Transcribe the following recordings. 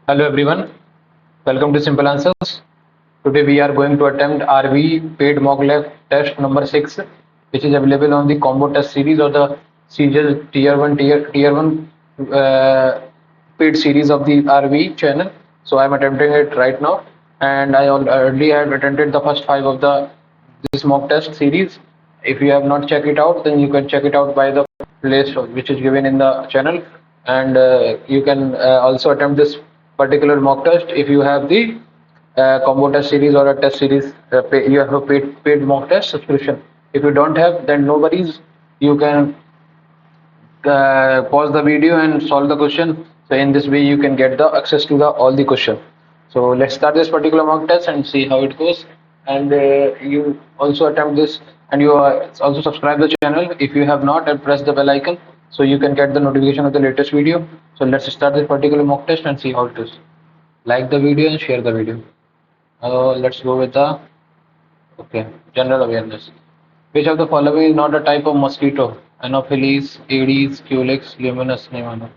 Hello everyone, welcome to Simple Answers. Today we are going to attempt RV paid mock lab test number 6, which is available on the combo test series or the serial tier 1 paid series of the RV channel. So I'm attempting it right now, and I already had attended the first 5 of the this mock test series. If you have not checked it out, then you can check it out by the place which is given in the channel, and you can also attempt this particular mock test if you have the combo test series or a test series. You have a paid mock test subscription. If you don't have, then no worries. You can pause the video and solve the question. So in this way, you can get the access to the all the question. So let's start this particular mock test and see how it goes. And you also attempt this, and you also subscribe the channel if you have not, and press the bell icon so you can get the notification of the latest video. So let's start this particular mock test and see how it is. Like the video and share the video. Let's go with the general awareness. Which of the following is not a type of mosquito? Anopheles, Aedes, Culex, Luminous, नहीं मालूम.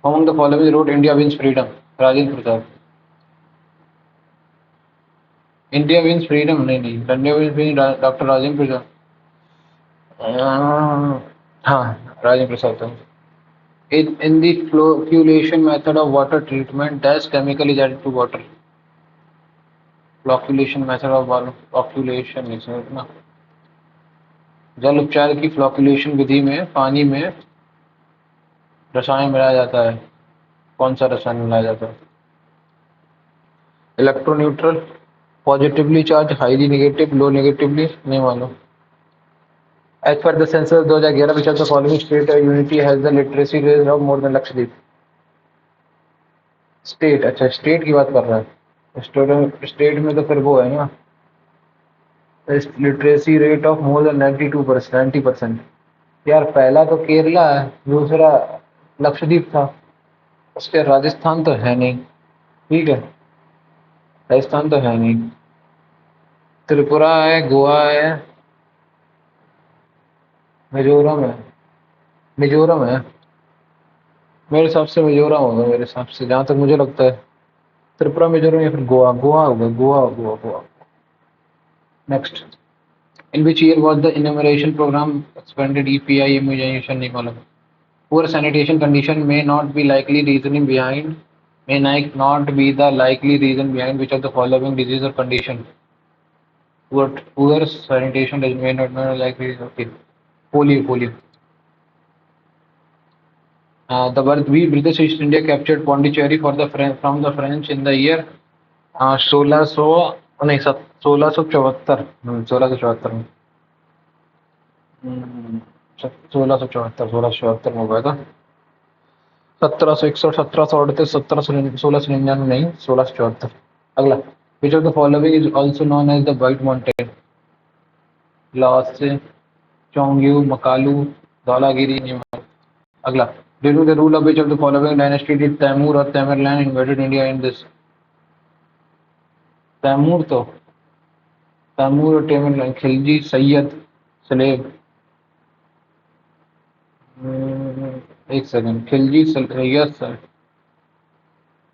Among the following wrote India wins freedom? Rajendra Pratap. India wins freedom? नहीं नहीं. India wins freedom. Dr. Rajendra Pratap. हाँ, Rajendra Prasad. In the flocculation method of water treatment, dash chemical is added to water. Flocculation method of flocculation नहीं समझना. जल उपचार की flocculation विधि में पानी में रसायन मिलाया जाता है. कौन सा रसायन मिलाया जाता है? Electroneutral, positively charge, highly negative, low negatively, नहीं मालूम. एज पर the census 2011 which of the following state unity has the literacy rate of more than Lakshadweep. State, अच्छा स्टेट की बात कर रहा है. स्टेट में तो फिर वो है ना, literacy rate of more then 90%. यार पहला तो केरला है, दूसरा लक्षद्वीप था. उसके राजस्थान तो है नहीं. ठीक है, राजस्थान तो है नहीं. त्रिपुरा है, गोवा है, मिजोरम है. मेरे हिसाब से मिजोरम होगा, मेरे हिसाब से जहाँ तक मुझे लगता है. त्रिपुरा, मिजोरम या फिर गोवा. गोवा होगा, Goa. Next. In which year was the immunization programme expanded? EPI immunization, नहीं मालूम. Poor sanitation condition may not be likely reasoning behind not be the likely reason behind which of the following disease or condition? Poor sanitation may not be likely. Okay. Polio. The British East India captured Pondicherry from the French in the year 1674. 1674 में हुआ था. 1761, 1738, 1699 नहीं, 1674. अगला. Which of the following is also known as the White Mountain? Lhasa, Chongqing, Makalu, Dhaulagiri. अगला. During the rule of which of the following dynasty did Taimur or Tamerlan invaded India in this? Taimur और Tamerlan. Khilji, Syed, सलेब. एक second. Khilji, Syed,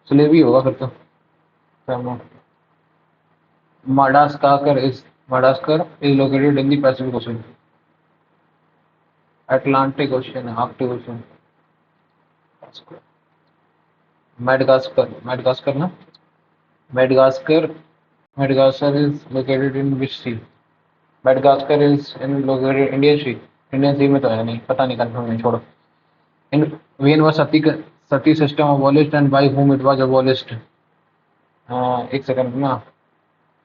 सलेबी होगा फिर तो. Taimur. Madagascar is located in the Pacific Ocean. Atlantic Ocean, Arctic Ocean. Madagascar ना. Madagascar is located in which sea? Madagascar is located in Indian Sea. Indian Sea में तो है नहीं, पता नहीं, कंफर्म नहीं, छोड़ो. In when was sati system abolished and by whom it was abolished? एक सेकंड ना.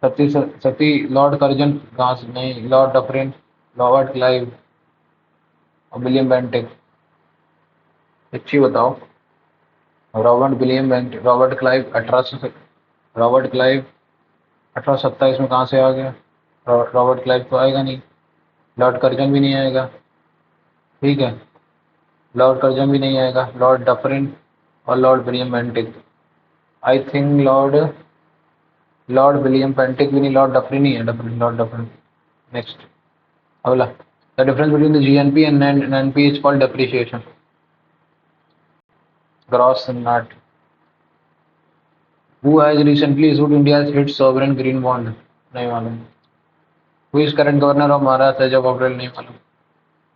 सती लॉर्ड कर्जन घास नहीं, लॉर्ड डफरिन, रॉबर्ट क्लाइव और विलियम बेंटिक. अच्छी बताओ. रॉबर्ट क्लाइव 1827 में कहाँ से आ गया? रॉबर्ट क्लाइव तो आएगा नहीं. लॉर्ड कर्जन भी नहीं आएगा. ठीक है, लॉर्ड कर्जन भी नहीं आएगा. लॉर्ड डफरिन और Lord William Bentinck. I think Lord William Bentinck भी नहीं, लॉर्ड डफरिन ही है. Lord Dufferin. नेक्स्ट. अगला. The difference between the GNP and NNP is called depreciation. Gross net. Who has recently issued India's hit sovereign green bond? नहीं मालूम. Who is current governor of Maharashtra as of April? नहीं मालूम.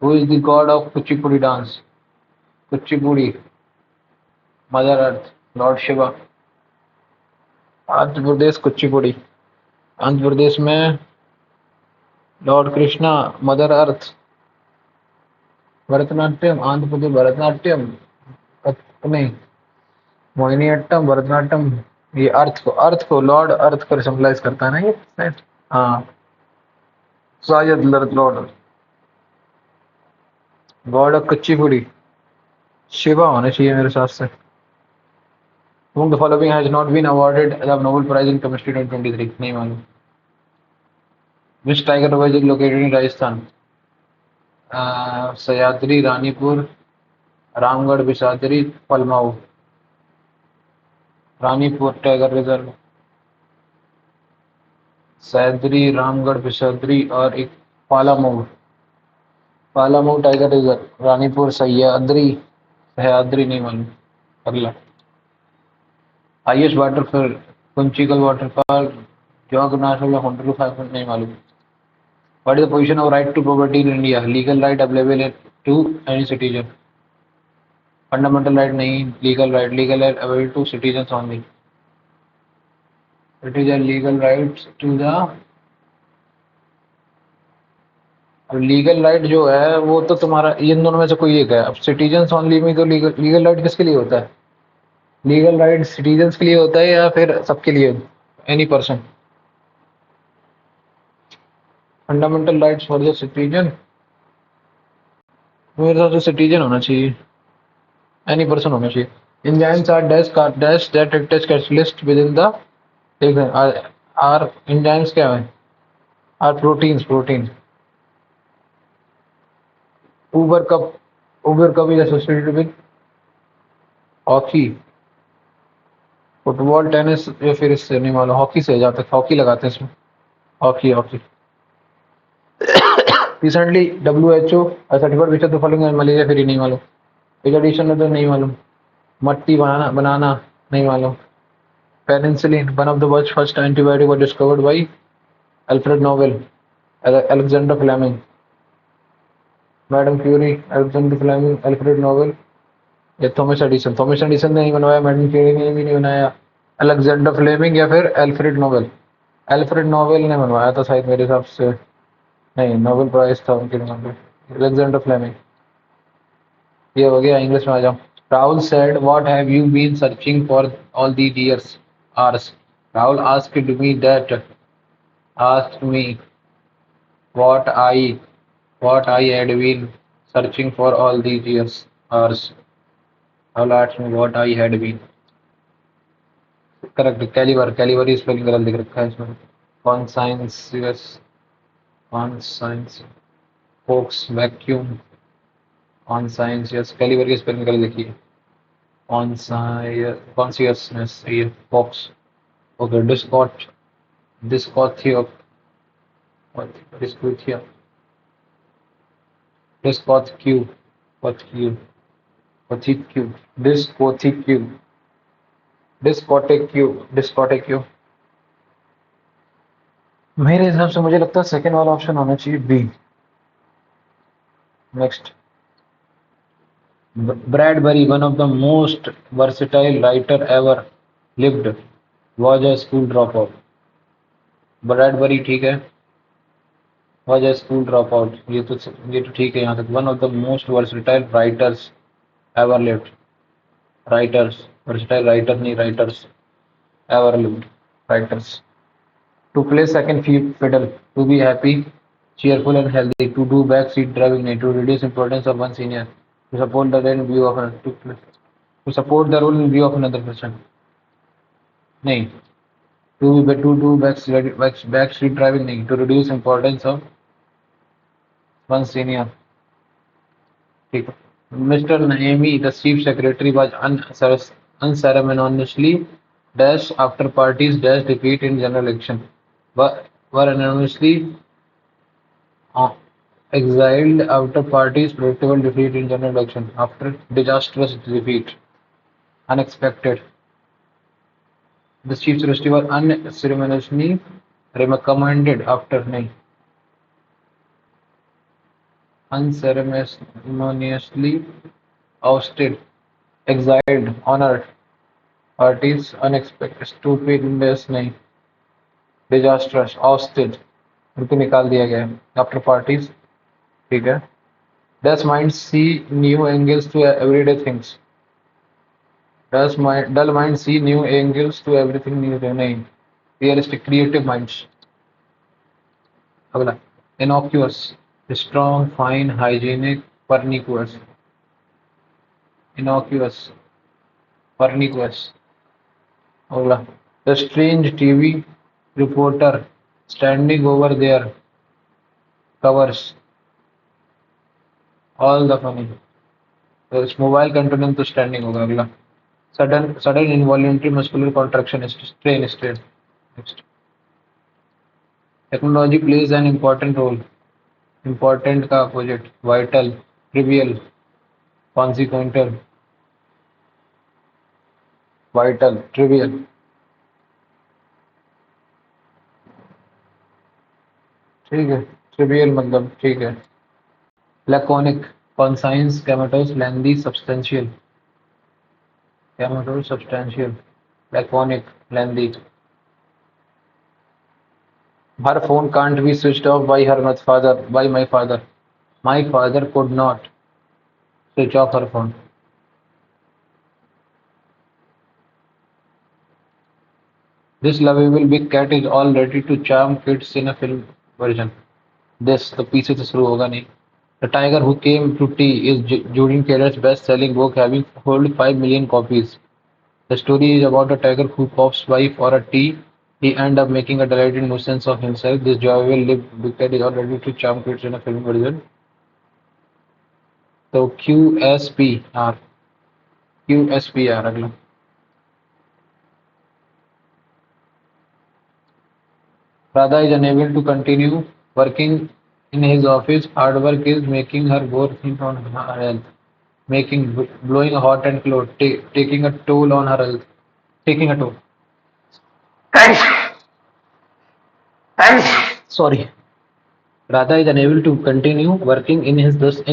Who is the god of Kuchipudi dance? Kuchipudi, Mother Earth, Lord Shiva. Andhra Pradesh Kuchipudi. Andhra Pradesh में Lord Krishna, mother earth. Bharatanatyam, Andhra Pradesh Bharatanatyam. नहीं, मोहिनीअट्टम, भरतनाट्यम. ये अर्थ को Lord अर्थ को symbolize करता है ना ये शायद. हाँ, शायद Lord God of Kuchipudi Shiva होना चाहिए मेरे हिसाब से. Whom the following has not been awarded the Nobel Prize in Chemistry 2023? नहीं मालूम. Which tiger reserve is located in Rajasthan? Sahyadri, Ranipur, Ramgarh, Vishdhari, Palamau. Ranipur tiger reserve. Sahyadri, Ramgarh, Vishdhari और एक पालामऊ. Palamau tiger reserve. रानीपुर, सह्याद्री नहीं मालूम. अगला. Highest waterfall Kunchikal waterfall, Jog national hundred 5 नहीं मालूम. What is the position of right to property in India? Legal right available to any citizen. Fundamental right नहीं. Legal right available to citizens only. It is a legal right to the. अब legal right जो है वो तो तुम्हारा इन दोनों में से कोई एक है. अब सिटीजन्स ओनली में तो लीगल राइट किसके लिए होता है? लीगल राइट सिटीजन्स के लिए होता है या फिर सबके लिए? Any person. Fundamental rights for the citizen. मेरे हिसाब से सिटीजन होना चाहिए. एनी पर्सन होना चाहिए. Enzymes are dash that act as catalyst within the. are enzymes क्या है? Are proteins. Uber Cup is associated with hockey, football, tennis या फिर इससे नहीं मालूम. हॉकी से जहाँ तक हॉकी लगाते हैं इसमें. Hockey. Recently WHO certified which of the following malaria free नहीं मालूम. एडिशन में तो नहीं मालूम. मट्टी बनाना नहीं मालूम. Penicillin one of the world's first antibiotic was discovered by Alfred Nobel, Alexander Fleming. Madam Curie, Alexander Fleming, Alfred Nobel या थॉमस एडिसन ने नहीं बनवाया. मैडम क्यूरी ने भी नहीं बनाया. अलेक्जेंडर फ्लेमिंग या फिर अल्फ्रेड नोबेल ने बनवाया था शायद मेरे हिसाब से. नहीं, नोबेल प्राइज था उनके नाम पे. Alexander Fleming. ये हो गया. इंग्लिश में आ जाओ. Rahul said, "What have you been searching for all these years?" Rahul asked me what I had been searching for all these years. Rahul asked me what I had been. Correct. Caliber is spelling गलत लिख रखा है इसमें. Conscience. Fox vacuum. Conscience. Yes. Caliber की spelling गलत लिखी है. Consciousness. ये Fox. Okay. Dyscothia. Discotheque. मेरे हिसाब से मुझे लगता है सेकंड वाला ऑप्शन होना चाहिए B. Next. Bradbury, one of the most versatile writer ever lived, was a school dropout. Bradbury ठीक है. Was a school dropout. ये तो ठीक है यहाँ तक. One of the most versatile writers ever lived. Versatile writer नहीं, writers ever lived. Writers. To play second fiddle, to be happy, cheerful and healthy, to do backseat driving नहीं, to reduce importance of one senior, to support the role in view of another person नहीं, to do backseat driving नहीं, to reduce importance of one senior. ठीक है. Mr. Naemi, the chief secretary, was unceremoniously dashed after parties dash defeat in general election. Were anonymously exiled after parties predictable defeat in general election. After disastrous defeat. Unexpected. The chief secretary was unceremoniously recommended after नहीं unceremoniously ousted, exiled, honored, parties unexpected, stupendous नहीं disastrous, ousted, उनको निकाल दिया गया after parties. ठीक है. Does mind see new angles to everyday things? Dull mind see new angles to everything new? नहीं. Realistic, creative minds. अगला. Innocuous, strong, fine, hygienic, pernicious. Innocuous, pernicious. अगला. The strange TV reporter standing over there covers all the funny. तो इस mobile controlling तो standing होगा. अगला. Sudden involuntary muscular contraction, strain. Next. Technology plays an important role. Important का opposite. Vital, trivial, consequential. Vital, trivial. ठीक है. Trivial मतलब ठीक है. Laconic, concise, comatose, lengthy, substantial. Comatose, substantial. Laconic, lengthy. Her phone can't be switched off by my father. My father could not switch off her phone. This lovable big cat is all ready to charm kids in a film version. This, the पीछे से शुरू होगा नहीं. The Tiger Who Came to Tea is Julian Carter's best-selling book, having sold 5 million copies. The story is about a tiger who pops by for a tea. He ends up making a delighted nuisance of himself. This jovial big cat is all ready to charm kids in a film version. So QSPR. QSPR अगला. Radha is unable to continue working in his office. Hard work is making her bore thin on her health, blowing hot and cold, taking a toll on her health, taking a toll. Sorry. Radha is unable to continue working in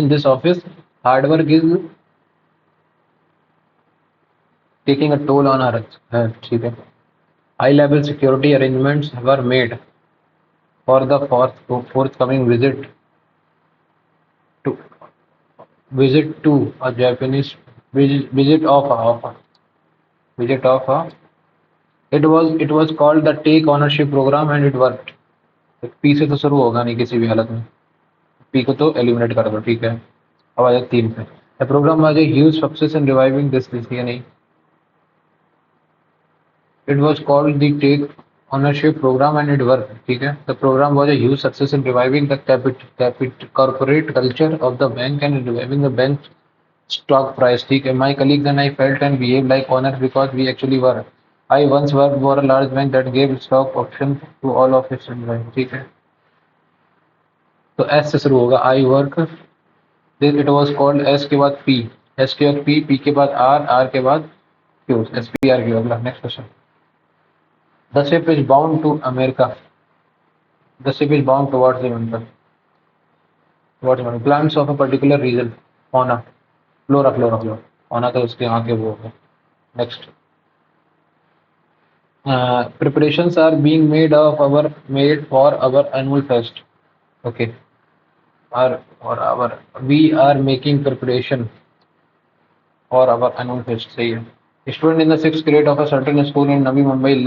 this office. Hard work is taking a toll on her health. ठीक है. High-level security arrangements were made for the forthcoming to visit to a Japanese visit of a. It was called the Take Ownership Program and it worked. P से तो शुरू होगा नहीं किसी भी हालत में. पी को तो एलिमिनेट कर दो. ठीक है. अब आ जाए 3 पे. The program was a huge success in reviving this या नहीं. It was called the Take Ownership Program and it worked. ठीक है. The program was a huge success in reviving the corporate culture of the bank and reviving the bank's stock price. ठीक है. My colleagues and I felt and behaved like owners because we actually were. I once worked for a large bank that gave stock options to all of its employees. ठीक है. तो S से शुरू होगा. I work. It was called. S के बाद P. S के बाद पी. पी के बाद आर. आर के बाद Q. S P R Q. अगला next question. The ship is bound to America. The ship is bound towards the winter. Plants of a particular region. Fauna. Flora. Fauna तो उसके आगे वो होगा. Next. Preparations are being made for our annual fest. Okay. We are making preparation for our annual fest. सही है. Student in the 6th grade of a certain school in Navi Mumbai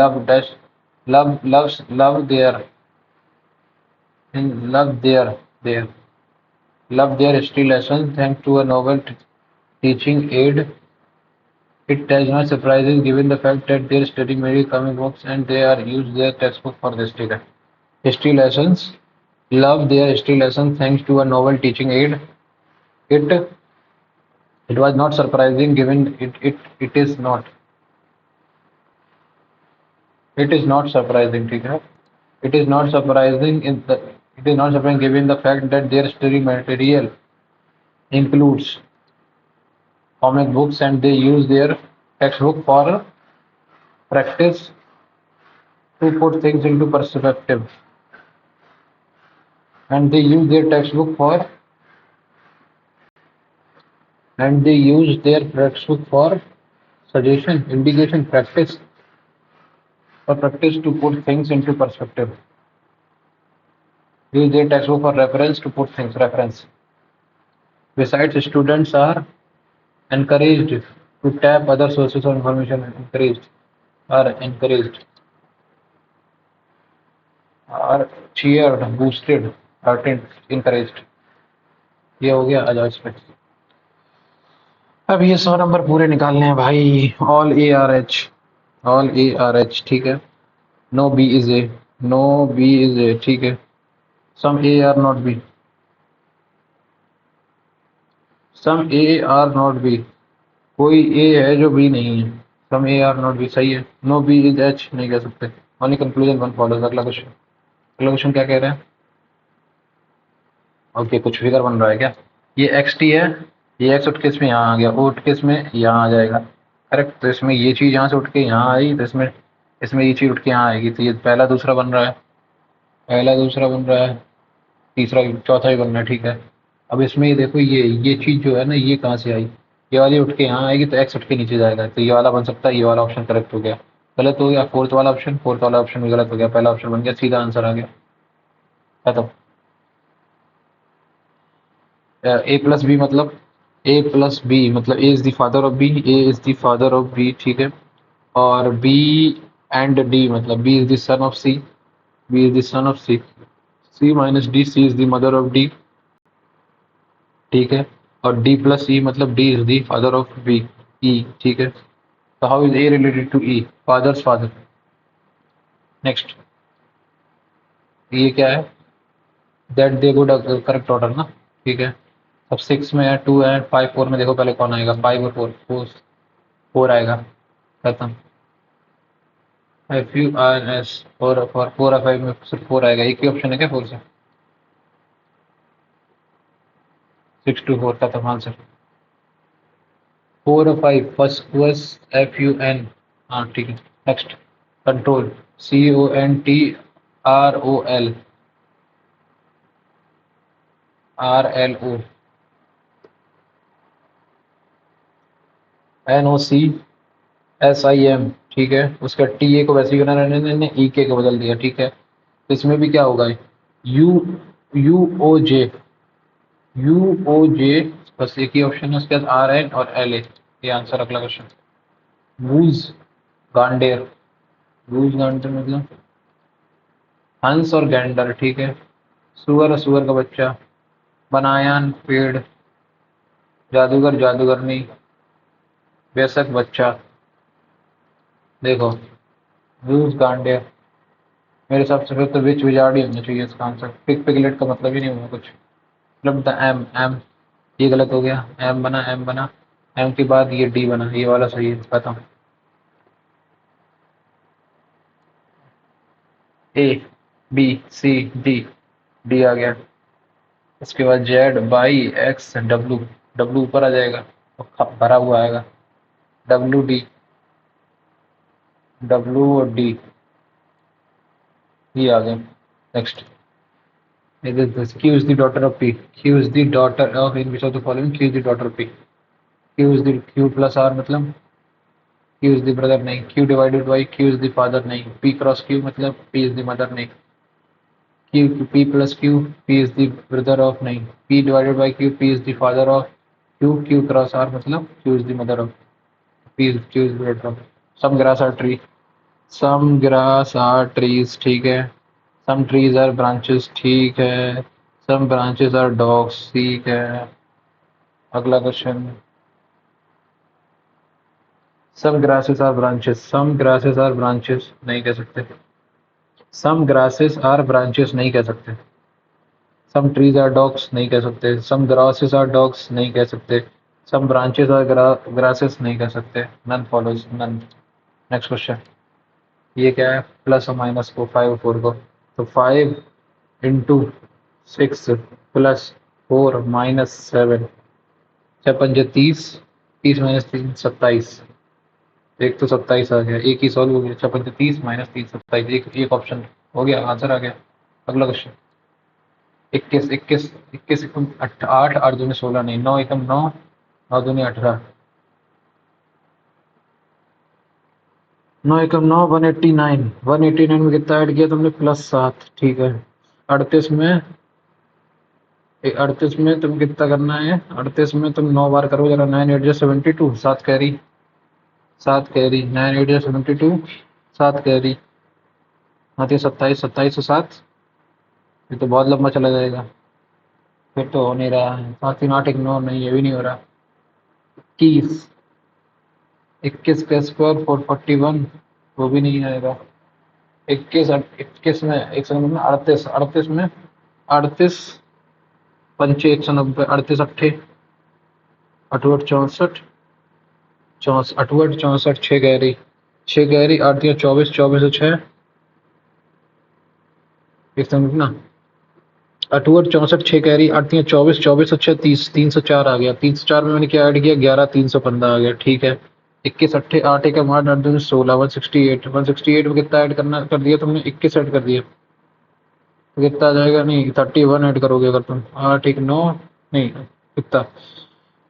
love their history lessons thanks to a novel teaching aid. It does not surprise given the fact that they are studying many comic books and they are used their textbook for this. History lessons. Love their history lessons thanks to a novel teaching aid. It was not surprising given it is not. It is not surprising. ठीक है. It is not surprising given the fact that their study material includes comic books and they use their textbook for practice to put things into perspective, and they use their textbook for suggestion, indication, practice, or practice to put things into perspective. Use their textbook for reference to put things reference. Besides, students are encouraged to tap other sources of information. Encouraged, are cheered, boosted, heartened, encouraged. ये हो गया। आ जाओ इस पे। अब ये 100 number पूरे निकालने हैं भाई। ऑल ए आर एच ठीक है। No B is A, no B is A ठीक है। Some A are not B, some A are not B, कोई ए है जो बी नहीं है। Some A are not B सही है। नो बी इज एच नहीं कह सकते। Only conclusion one follows. अगला क्वेश्चन क्या कह रहे हैं? ओके कुछ फिगर बन रहा है क्या? ये एक्स टी है, ये एक्स उठ के इसमें यहाँ आ गया, ओ उठ के इसमें यहाँ आ जाएगा। करेक्ट। तो इसमें ये चीज़ यहाँ से उठ के यहाँ आई, तो इसमें इसमें ये चीज़ उठ के यहाँ आएगी। तो ये पहला दूसरा बन रहा है, पहला दूसरा बन रहा है, तीसरा चौथा भी बन रहा है ठीक है। अब इसमें ये देखो, ये चीज़ जो है ना, ये कहाँ से आई? ये वाली उठ के यहाँ आएगी, तो एक्स उठ के नीचे जाएगा। तो ये वाला बन सकता है, ये वाला ऑप्शन करेक्ट हो गया। गलत हो गया फोर्थ वाला ऑप्शन भी गलत हो गया। पहला ऑप्शन बन गया, सीधा आंसर आ गया। खत्म। ए प्लस बी मतलब A is the father of B, A is the father of B ठीक है। और बी एंड डी मतलब B is the son of C, B is the son of C, C minus D, C is the mother of D ठीक है। और D plus E मतलब D is the father of B, E ठीक है। तो how is A related to E? Father's father. Next, ये क्या है? That they good correct order ना ठीक है। अब 6 में है, 2 है, 5 4 में देखो पहले कौन आएगा? 5 और 4, 4 आएगा। खत्म। एफ यू आर एस, 4 4 और 5 में सिर्फ 4 आएगा। एक ही ऑप्शन है क्या 4 से? 6 2 4 खत्म आंसर। 4 और 5 first was F U N. हाँ ठीक है। Next, control, C O N T R O L, R L O, N O C S I M ठीक है। उसका टी ए को वैसे ही बना रहने ने ई के को बदल दिया ठीक है। तो इसमें भी क्या होगा? U U O J, U O J, बस एक ही ऑप्शन है उसके बाद आर एन और एल ए। ये आंसर। अगला क्वेश्चन, गूज गांडेर, गूज गांडेर मतलब हंस और गैंडर ठीक है। सुअर और सुअर का बच्चा, बनायान पेड़, जादूगर जादूगरनी, बेशक बच्चा। देखो, गूज गांडेर, मेरे हिसाब से फिर तो विच विजार्ड ही होना चाहिए इसका आंसर। पिग पिगलेट का मतलब ही नहीं हुआ कुछ। मतलब द एम एम, ये गलत हो गया। एम बना, एम के बाद ये डी बना, ये वाला सही है। खत्म। A B C D, D आ गया। उसके बाद Z by X W, W ऊपर आ जाएगा और भरा हुआ आएगा। डब्लू डी, डब्लू और डी, ये आ गया। Next, Q is the daughter of P. Q is the daughter of, in which of the following Q is the daughter of P? Q is the Q plus R मतलब Q is the brother नहीं। Q divided by Q is the father नहीं। P cross Q मतलब P is the mother नहीं। Q P plus Q, P is the brother of नहीं। P divided by Q, P is the father of Q। Q cross R मतलब Q is the mother of Q is the brother of। Some grass are tree, some grass are trees ठीक है। Some trees are branches ठीक है। Some branches are dogs ठीक है। अगला question, some grasses are branches, some grasses are branches नहीं कह सकते। some grasses are branches नहीं कह सकते। some trees are dogs नहीं कह सकते। some grasses are dogs नहीं कह सकते। some branches are grasses नहीं कह सकते। none follows, none। Next question, ये क्या है? प्लस और माइनस को, 5 और 4 को। तो 5 इंटू 6 प्लस 4 माइनस 7, 6 पंजे 30, 30 माइनस 3 27। एक तो 27 आ गया, एक ही सॉल्व हो गया। अच्छा 35 माइनस 3 27, एक ऑप्शन हो गया, आंसर आ गया। अगला क्वेश्चन 21 21 21 एकम 8 8 दूनी 16 नहीं, 9 एकम 9 9 दूनी 18, 9 एकम 9 189, 189 में कितना ऐड किया तुमने? +7, ठीक है। 38 में 38 में तुम कितना करना है? 38 में तुम 9 बार करो जरा। 9 8 72, 7 कैरी, 7 कैरी, 9 8 72, 7 कैरी, आती है 27, 27 और 7, ये तो बहुत लंबा चला जाएगा। फिर तो हो नहीं रहा है। 7 3 8 1 9, नहीं ये भी नहीं हो रहा। 21 21 का स्क्वायर 441, वो भी नहीं आएगा। 21 में 190 में 38, 38 में 38 पंचे 190, 38 अट्ठे 68 64 68 64, 6 गहरी, 6 गहरी, 8 दिया 24, 24 और 6 190 ना, 68 64 6 कैरी, 8 दिया 24, 24 और 6 30, 304 आ गया। 304 में मैंने क्या ऐड किया? 11, 315 आ गया, ठीक है। 21 अट्ठे 8 एक 8 8 2 16, 168, 168 में कितना ऐड करना कर दिया तुमने? 21 ऐड कर दिया, तो कितना आ जाएगा? नहीं 31 ऐड करोगे अगर तुम। 8 1 9, नहीं कितना?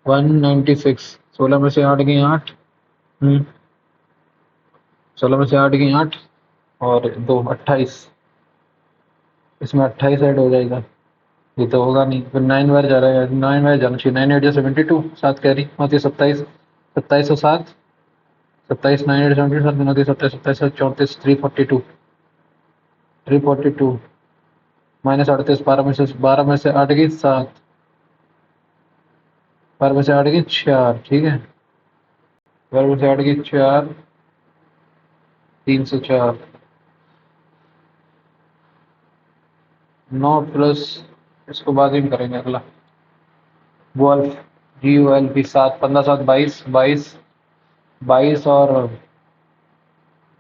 196, 16 में से 8 गई 8, 16 में से 8 गई 8 और 2 28, इसमें 28 ऐड हो जाएगा। ये तो होगा नहीं, फिर 9 बार जा रहा है, 9 बार जाना चाहिए। 9 8 72, 7 कैरी होती है 27, 27 और 7, 27 9 8 72, 7 होती है 27, 27 34, 342, 342 माइनस 38, 12 में से 8 की 7, 12 में से 8 की 4, ठीक है। 12 में से 8 की 4, 304, 9 प्लस, इसको बाद में करेंगे अगला। वोल्फ, GULF 7 15 7 22, 22 22 और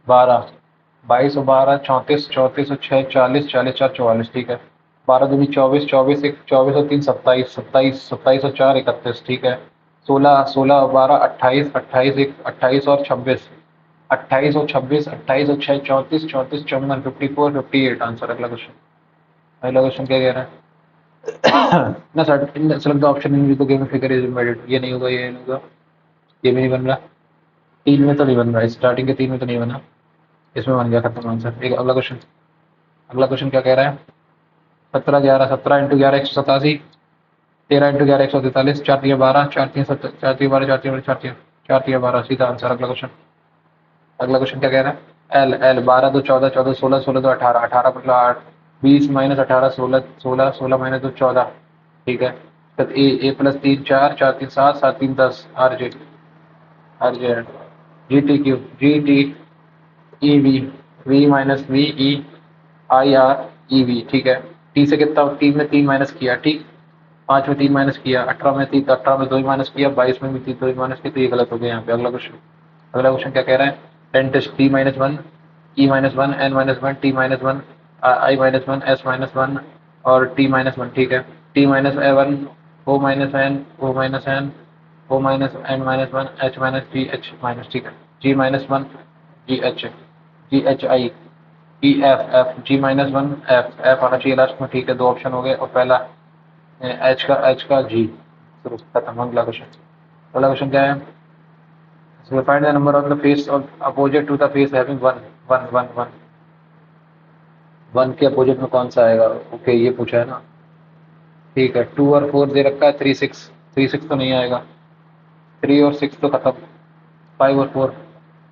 12, 22 और 12 34, 34 और 6 40, 40 4 44, ठीक है। 12 दूनी 24, 24 एक 24 और 3 27, 27 27 और 4 31, ठीक है। 16 16 और 12 28, 28 एक 28 और 26, 28 और 26, 28 और 6 34, 34 54, 54 58, आंसर। अगला क्वेश्चन, अगला क्वेश्चन क्या कह रहा है? ना sir, select the option in the given figure is invalid, ये नहीं होगा, ये नहीं होगा, ये भी नहीं बन रहा। 3 में तो नहीं बन रहा, स्टार्टिंग के 3 में तो नहीं बना, इसमें बन गया, खत्म आंसर। एक अगला क्वेश्चन, अगला क्वेश्चन क्या कह रहा है? 17 11 17 इंटू 11 187, 13 इंटू 11 143, 4 3 12, 4 3 7, 4 3 12, 4 3 4 3 4 3 12, सीधा आंसर। अगला क्वेश्चन, अगला क्वेश्चन क्या कह रहा है? एल एल 12 2 14, 14 16, 16 2 18, 18 मतलब 8, 20 माइनस 18 16, 16 16 माइनस 2 14, ठीक है। फिर A plus 3 4, 4 3 7, 7 3 10, R J G T Q G T E V, V minus V E I R E V, ठीक है। टी से कितना? 3 में 3 माइनस किया, ठीक। 5 में 3 माइनस किया, 18 में 3, 18 में 2 ही माइनस किया, 22 में भी 3 2 ही माइनस किया, तो ये गलत हो गया यहाँ पे। अगला क्वेश्चन, अगला क्वेश्चन क्या कह रहा है? 10 test T minus 1, E minus 1, N minus 1, T minus 1, I minus 1, S minus 1 और टी माइनस 1, ठीक है। T minus A 1, O minus N, O minus N, O minus N minus 1, H minus G H minus, ठीक है। G minus 1, G H I, E F F, G minus 1 F F आना चाहिए last में, ठीक है। 2 option हो गए और पहला एच का जी, फिर खत्म। अगला क्वेश्चन, अगला क्वेश्चन क्या है? So find the number of the face of opposite to the face having 1 1 1 1, 1 के अपोजिट में कौन सा आएगा? ओके, ये पूछा है ना, ठीक है। 2 और 4 दे रखा है, 3 6, 3 6 तो नहीं आएगा, 3 और 6 तो खत्म। 5 और 4,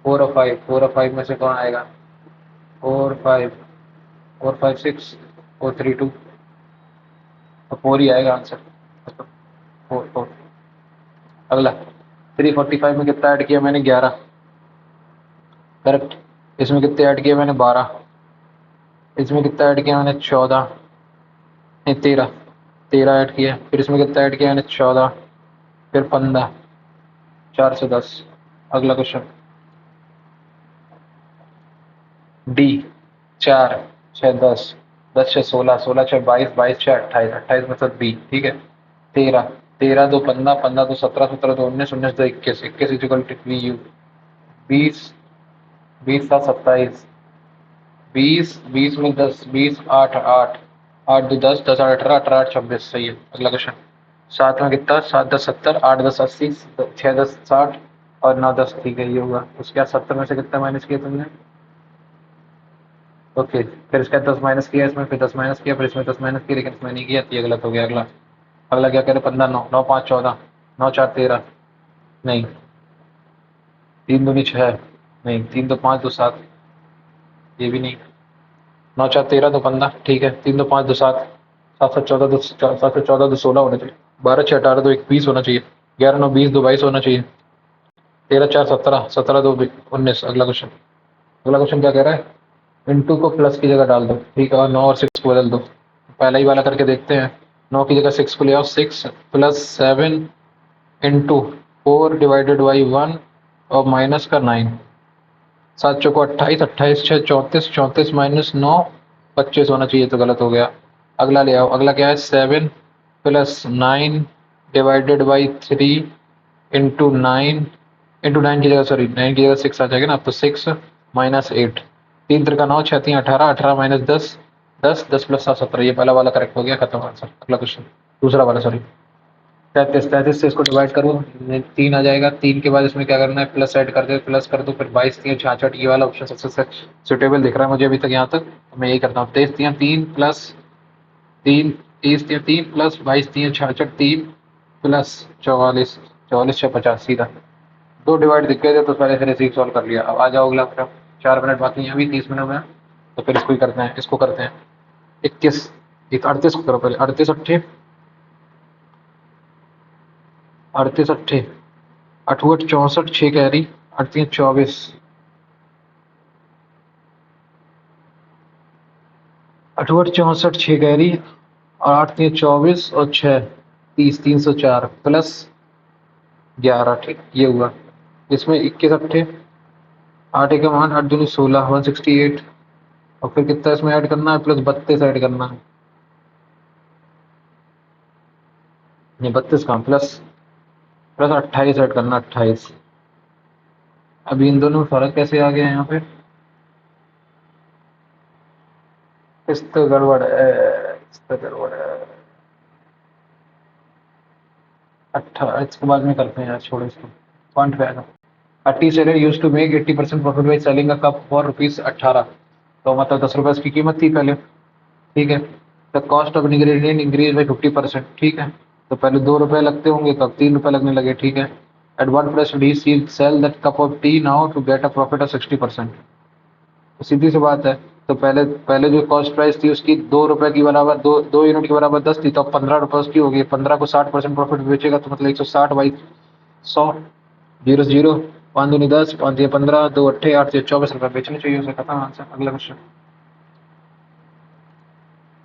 4 और 5, 4 और 5 में से कौन आएगा? 4 5, 4 5 6 और 3 2, तो 4 ही आएगा आंसर, 4 4। अगला 345 में कितना ऐड किया मैंने? 11, करेक्ट। इसमें कितने ऐड किए मैंने? 12। इसमें कितना ऐड किया मैंने? 14, नहीं 13, 13 ऐड किया। फिर इसमें कितना ऐड किया मैंने? 14, फिर 15, 4 से 10। अगला क्वेश्चन, डी 4 6 10, 10 6 16, 16 6 22, 22 6 28, 28 मतलब बी, ठीक है। 13 2 15, 15 2 17, 17 2 19, 19 2 21, 21 इक्वल टू वी यू, 20, 20 7 27, 20, 20 में 10, 20 8 8, 8 2 10, 10 8 18, 18 8 26, सही है। अगला क्वेश्चन। 7 में कितना, 7 10 70, 8 10 80, 6 10 60 और 9 10, ठीक है ये होगा। उसके बाद 70 में से कितना माइनस किया तुमने? ओके, फिर इसके बाद 10 माइनस किया इसमें, फिर 10 माइनस किया, फिर इसमें 10 माइनस किया, लेकिन इसमें नहीं किया तो ये गलत हो गया। अगला अगला क्या करे, 15 9, 9 5 14, 9 4 13, नहीं, 3 दूनी 6, नहीं, 3 2 5 2 7, ये भी नहीं, 9 4 13 2 15, ठीक है, 3 2 5 2 7, 7 7 14 2, 7 7 14 2 16 होने चाहिए, 12 6 18 2 21 होना चाहिए, 11 9 20 2 22 होना चाहिए, 13 4 17, 17 2 19। अगला क्वेश्चन। अगला क्वेश्चन क्या कह रहा है, इंटू को प्लस की जगह डाल दो, ठीक है, और 9 और 6 को बदल दो। पहला ही वाला करके देखते हैं। 9 की जगह 6 को ले आओ, 6 प्लस 7 इंटू 4 डिवाइडेड बाई 1 और माइनस का 9, 7 चौको 28, 28 6 34, 34 माइनस 9 25 होना चाहिए, तो गलत हो गया। अगला ले आओ। अगला क्या है, 7 plus 9 divided by 3 into 9, into 9 की जगह, सॉरी 9 की जगह 6 आ जाएगा ना, तो 6 माइनस 8, 3 3 का 9, 6 3 18, 18 माइनस 10, 10 10 प्लस 7 17, ये पहला वाला करेक्ट हो गया, खत्म आंसर। अगला क्वेश्चन, दूसरा वाला, सॉरी 33, 33 से इसको डिवाइड करो, 3 आ जाएगा, 3 के बाद इसमें क्या करना है, प्लस ऐड कर दो, प्लस कर दो, फिर 22 3 66, ये वाला ऑप्शन सबसे सुटेबल दिख रहा है मुझे अभी तक यहाँ तक, तो मैं यही करता हूँ। 23 3 3 प्लस 3, 30 3 3 प्लस 22 3 66, 3 प्लस 44, 44 6 50, सीधा 2 डिवाइड दिख गए थे तो पहले फिर इसी सॉल्व कर लिया। अब आ जाओ अगला, फिर 4 मिनट बाकी हैं अभी 30 मिनट में, तो फिर इसको ही करते हैं, इसको करते हैं। 21, एक 38 को करो पहले, 38 अट्ठे, 38 अट्ठे, अठवट 64 6 कैरी, 38 24, 68 64 6 कैरी और 8 3 24 और 6 30, 304 प्लस 11, ठीक ये हुआ। इसमें 21 अट्ठे, 8 एक मान, 8 दूनी 16, 168, और फिर कितना इसमें ऐड करना है, प्लस 32 ऐड करना है, ये 32 का प्लस प्लस 28 ऐड करना, 28। अभी इन दोनों में फर्क कैसे आ गया यहाँ पे, इस तो गड़बड़ है, इस तो गड़बड़ है। इसको बाद में करते हैं यार, छोड़ो इसको, पॉइंट पे आएगा। A tea seller used to make 80% profit by selling a cup for rupees 18, तो मतलब 10 रुपए इसकी कीमत थी पहले, ठीक है। The cost of ingredient increase by 50%, ठीक है, तो पहले 2 रुपए लगते होंगे तो अब 3 रुपए लगने लगे, ठीक है। At one price D C sell that cup of tea now to get a profit of 60%, तो सीधी सी बात है, तो पहले पहले जो कॉस्ट प्राइस थी उसकी 2 रुपए की बराबर, दो यूनिट के बराबर 10 थी, तो अब 15 रुपए उसकी होगी, 15 को 60% प्रॉफिट बेचेगा तो मतलब 160 बाई 100, 0 0, 5 दूनी 10, 5 दिए 15, 2 अट्ठे 8 से 24 रुपए बेचने चाहिए उसे, खत्म आंसर। अगला क्वेश्चन।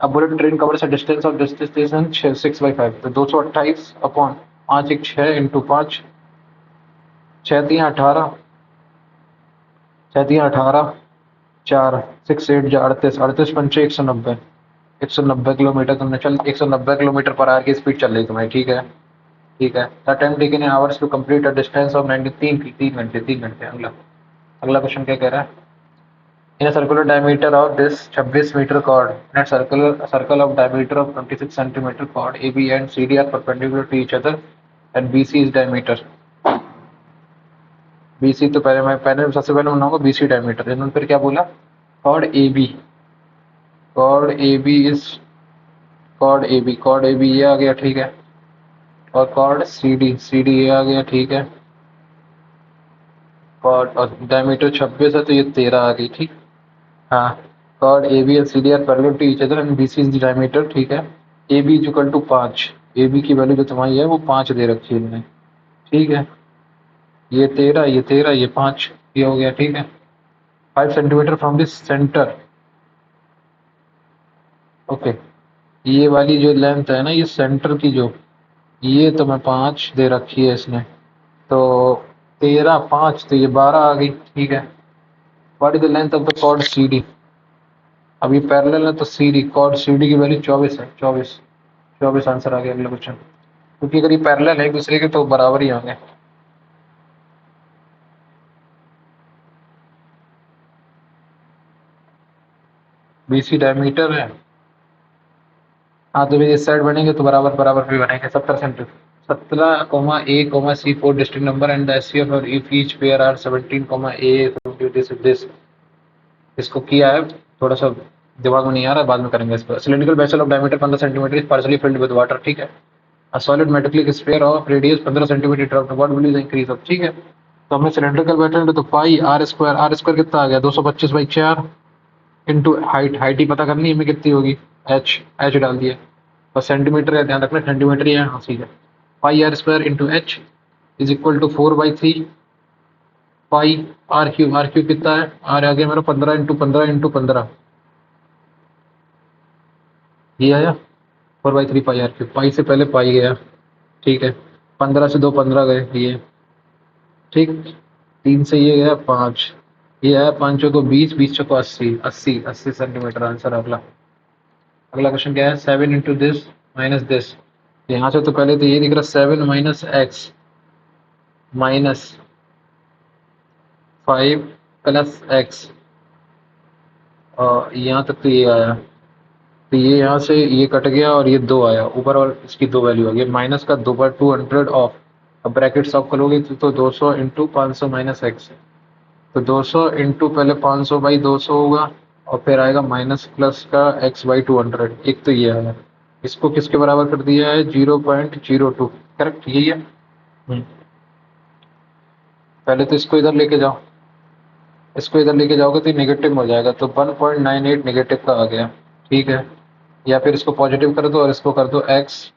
अब bullet train covers a distance of destination 6 by 5, तो 228 अपॉन 5 1 6 इंटू 5, 6 3 18, 6 3 18, 4 6 8 जा 38, 38 पंचे 190, 190 किलोमीटर तुमने चल, 190 किलोमीटर पर आवर की स्पीड चल रही तुम्हारी, ठीक है, ठीक है। The time taken in hours to complete a distance of 93, 3 घंटे, 3 घंटे। अगला अगला क्वेश्चन क्या कह रहा है, in a circular diameter of this 26 meter chord, in a circle of diameter of 26 centimeter chord, AB and CD are perpendicular to each other and BC is diameter। BC तो पहले सबसे पहले बनाऊंगा BC diameter, इन्होंने फिर क्या बोला, chord AB, chord AB is chord AB ये आ गया, ठीक है, और chord CD ये आ गया, ठीक है, chord और diameter 26 है तो ये 13 आ गई, ठीक। हाँ, chord AB and CD are parallel to each other and BC is the diameter, ठीक है। AB is equal to 5, AB की वैल्यू जो तुम्हारी है वो 5 दे रखी है इन्होंने, ठीक है, ये 13 ये 13 ये 5, ये हो गया, ठीक है। 5 centimetre from this centre, okay, ये वाली जो लेंथ है ना, ये सेंटर की जो, ये तो मैं 5 दे रखी है इसने, तो 13 5 तो ये 12 आ गई, ठीक है। What is the length of the chord CD, अब ये पैरेलल है तो CD, कॉर्ड CD की वैल्यू 24 है, 24 आंसर आ गया। अगला क्वेश्चन, क्योंकि अगर ये पैरेलल है एक दूसरे के तो बराबर ही होंगे। BC डायमीटर है। हाँ तो इस साइड बनेंगे तो बराबर बराबर भी बनेंगे 70 17 comma A comma C 4 district number and the HCF और if each pair are 17 comma A this. इसको किया है, थोड़ा सा दिमाग में नहीं आ रहा है, बाद में करेंगे इसको। Cylindrical vessel of diameter 15 centimetre is partially filled with water, ठीक है। A solid metallic sphere of radius 15 centimetre drop what will be the increase of, ठीक है। तो हमने सिलिंड्रिकल वेसल तो पाई आर स्क्वायर कितना आ गया 225/4 इंटू हाइट, हाइट ही पता करनी है हमें कितनी होगी, एच डाल दिया, बस सेंटीमीटर है, ध्यान रखना सेंटीमीटर ही है, हाँ ठीक है। Pi r square into H is equal to 4/3 pi r cube कितना है, आर आ गया मेरा 15 ये आया 4/3 पाई आर क्यूब, पाई से पहले पाई गया, ठीक है। 15 से 2 15 गए ये, ठीक। 3 से ये गया 5, ये आया 5 चौको 20, 20 चौको 80 सेंटीमीटर आंसर। अगला अगला क्वेश्चन क्या है, 7 इंटू दिस माइनस दिस। यहाँ से तो पहले तो ये दिख रहा 7 minus x minus 5 plus x, और यहाँ तक तो ये आया, तो ये यहाँ से ये कट गया और ये 2 आया ऊपर, और इसकी 2 वैल्यू आ गई, माइनस का 2 पर 200 ऑफ। अब ब्रैकेट सॉल्व करोगे तो 200 इंटू 500 माइनस एक्स, तो 200 इंटू पहले 500/200 होगा, और फिर आएगा माइनस प्लस का x/200, एक तो ये आया। इसको किसके बराबर कर दिया है 0.02, करेक्ट यही है। पहले तो इसको इधर लेके जाओ, इसको इधर लेके जाओगे तो नेगेटिव में हो जाएगा, तो 1.98 नेगेटिव का आ गया, ठीक है। या फिर इसको पॉजिटिव कर दो और इसको कर दो x,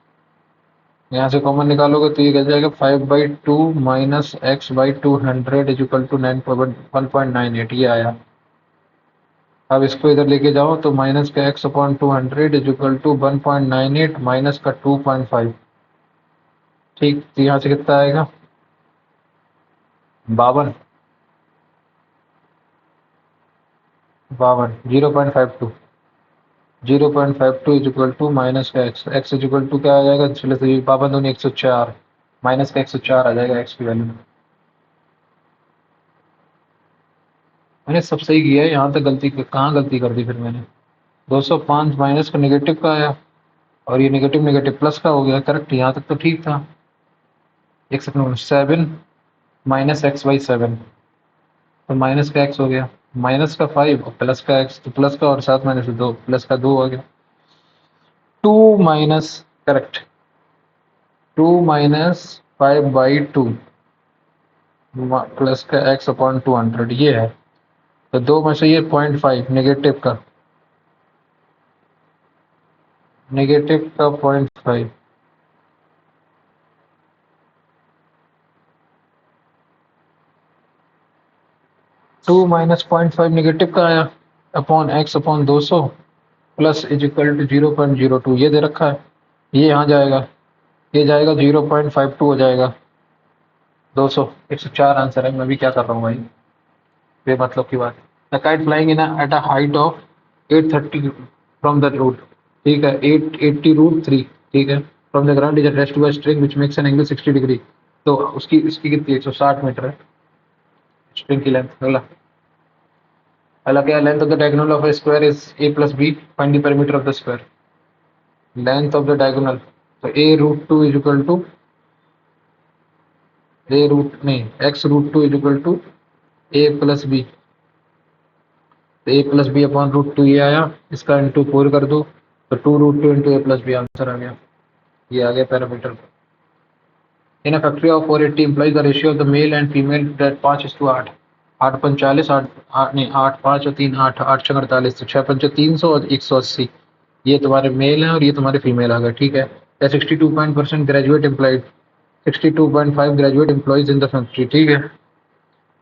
यहाँ से कॉमन निकालोगे तो ये कह जाएगा 5/2 minus x/200 is equal to 1.98, ये आया। अब इसको इधर लेके जाओ तो माइनस का x/200 is equal to 1.98 minus का 2.5, ठीक। तो यहाँ से कितना आएगा 52, 0.52 इज इक्वल टू माइनस का एक्स इज इक्वल टू क्या आ जाएगा, चलो तो 52 दूनी 104, माइनस का 104 आ जाएगा एक्स की वैल्यू। मैंने सब सही किया है, यहाँ तक गलती कहाँ गलती कर दी फिर मैंने। 205 माइनस का नेगेटिव का आया, और ये नेगेटिव नेगेटिव प्लस का हो गया, करेक्ट यहाँ तक तो ठीक था। एक सेकंड, 7 माइनस x/7, तो माइनस का x हो गया, माइनस का 5 और प्लस का x, तो प्लस का और 7 माइनस 2 प्लस का 2 हो गया। 2 माइनस, करेक्ट, 2 माइनस 5/2 प्लस का x/200 ये है, तो 2 में से ये 0.5 नेगेटिव का 0.5, 2 माइनस 0.5 नेगेटिव का आया upon x/200 plus is equal to 0.02, ये दे रखा है, ये यहाँ जाएगा, ये जाएगा 0.52 हो जाएगा, 200 104 आंसर है। मैं भी क्या कर रहा हूँ भाई, बेमतलब की बात। The kite flying in at a height of 830 from the root, ठीक है, 880√3, ठीक है, from the ground is attached to a string which makes an angle 60 degree. तो उसकी इसकी कितनी 160 मीटर है स्ट्रिंग की लेंथ। अगला अगला क्या, length of the diagonal of a square is a plus b, find the perimeter of the square. Length of the diagonal, तो a√2 is equal to x√2 is equal to a plus B, तो a plus B upon √2 ये आया, इसका into 4 कर दो तो 2√2 into a plus B answer आ गया, ये आ गया parameter. In a factory of 480 employees the ratio of the male and female that 5:8, 8 × 45, 8 नहीं 8 5 और 3 8, 8 × 48, तो 6 × 300 और 180, ये तुम्हारे मेल हैं और ये तुम्हारे फीमेल आ गए, ठीक है। 62% graduate employed, 62.5 graduate employees in the factory, ठीक है,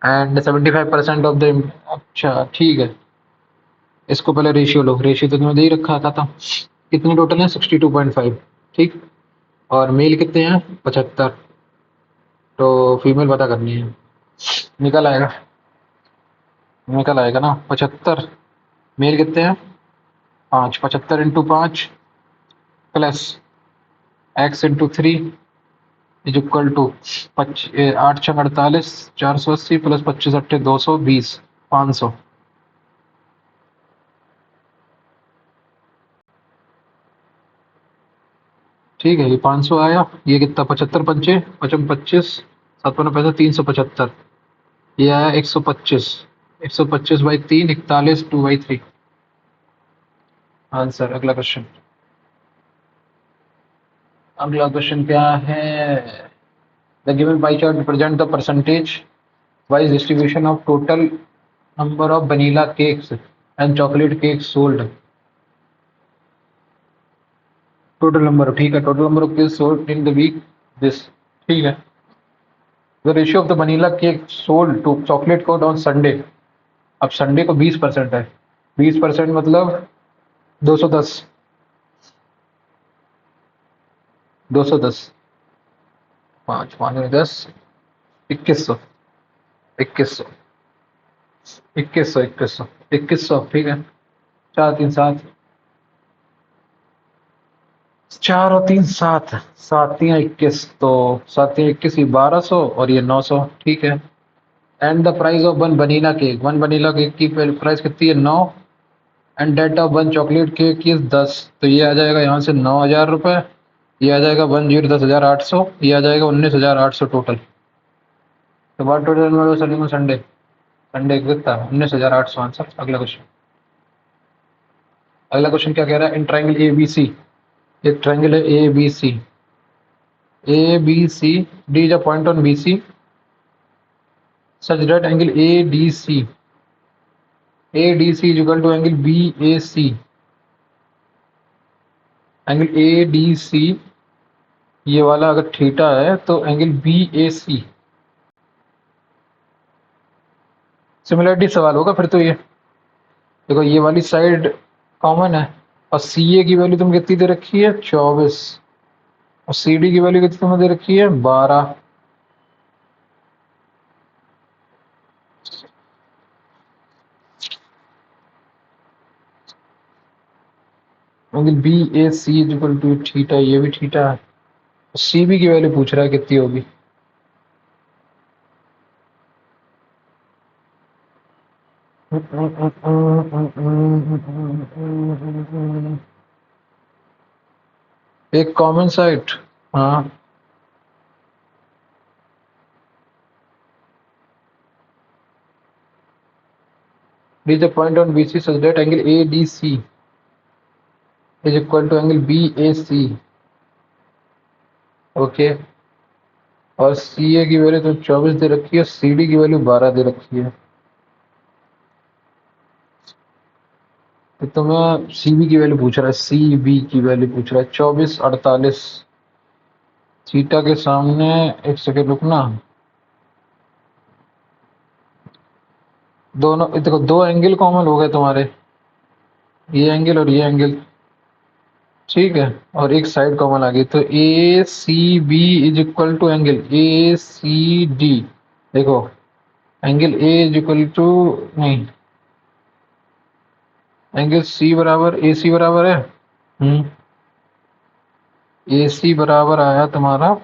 एंड 75% ऑफ द, अच्छा ठीक है। इसको पहले रेशियो लो, रेशियो तो तुम्हें दे ही रखा था कितने टोटल है 62.5, ठीक, और मेल कितने हैं 75, तो फीमेल पता करनी है, निकल आएगा, निकल आएगा ना 75, मेल कितने हैं 5, 75 into 5 plus x into 3 is equal to 8 × 6 = 48, 480 प्लस 25 × 8 = 220, 500, ठीक है, ये 500 आया, ये कितना 75 पंचे 25 7 पैसा 375, ये आया 125, 125 बाई 3 41 2/3 आंसर। अगला क्वेश्चन, अगला क्वेश्चन क्या है? The given pie chart represent the percentage wise distribution of total number of vanilla cakes and chocolate cakes sold. Total number, ठीक है, total number of cakes sold in the week this, ठीक है। The ratio of the vanilla cake sold to chocolate code on Sunday. अब Sunday को 20% है, 20% मतलब 210, 210, 5 5 10, 2100, 2100, 2100, 2100, 2100, ठीक है। 4 3 7, 4 और 3 7, 7 3 21, तो 7 3 21, ये 1200 और ये 900, ठीक है। And the price of one vanilla cake, one vanilla cake की प्राइस कितनी है? 9। And that of one chocolate cake is 10, तो ये आ जाएगा यहाँ से 9,000 रुपये, ये आ जाएगा 10,10,800, ये आ जाएगा 19,800 टोटल। तो what total selling on Sunday, Sunday कितना? 19,800 आंसर। अगला क्वेश्चन, अगला क्वेश्चन क्या कह रहा है? इन ट्राइंगल ए बी सी, एक ट्राइंगल है A B C, A B C, D is a point on B C such that angle ADC, ADC is equal to angle BAC, angle ADC ये वाला अगर theta है तो angle BAC, similarity सवाल होगा फिर तो। ये देखो, ये वाली साइड कॉमन है, और CA की वैल्यू तुम कितनी दे रखी है? 24, और CD की वैल्यू कितनी तुमने दे रखी है? 12। Angle BAC is equal to theta, ये भी थीटा है, CB की वैल्यू पूछ रहा है कितनी होगी। एक कॉमन साइड, हाँ, reach a point on BC such that angle ADC is equal to angle BAC, okay. और CA की वैल्यू तो 24 दे रखी है, CD की वैल्यू 12 दे रखी है, तो तुम्हें CB की वैल्यू पूछ रहा है, CB की वैल्यू पूछ रहा है 24 48। थीटा के सामने, एक सेकेंड रुकना, दोनों देखो, दो एंगल कॉमन हो गए तुम्हारे, ये एंगल और ये एंगल, ठीक है, और एक साइड कॉमन आ गई, तो ACB is equal to angle ACD। देखो, angle A is equal to, नहीं, एंगल C बराबर AC बराबर है, AC बराबर आया तुम्हारा,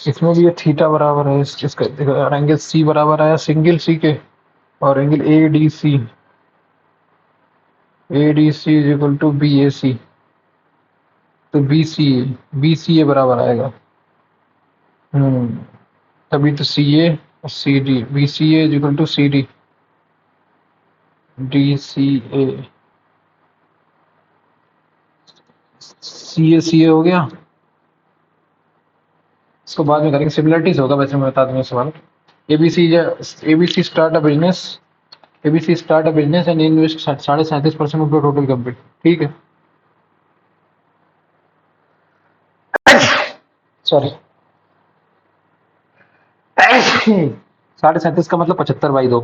इसमें भी ये थीटा बराबर है इसका, देखो, और एंगल C बराबर आया सिंगल C के, और angle ADC, ADC is equal to BAC, तो BCA बराबर आएगा, तभी तो CA और CD, BCA is equal to CD, DCA, CA हो गया। इसको बाद में करेंगे, सिमिलरिटीज होगा, वैसे मैं बता दूंगा सवाल। ABC start a business, ABC start a business and invest 37.5% of the total capital, ठीक है, सॉरी, 37.5 का मतलब 75/2।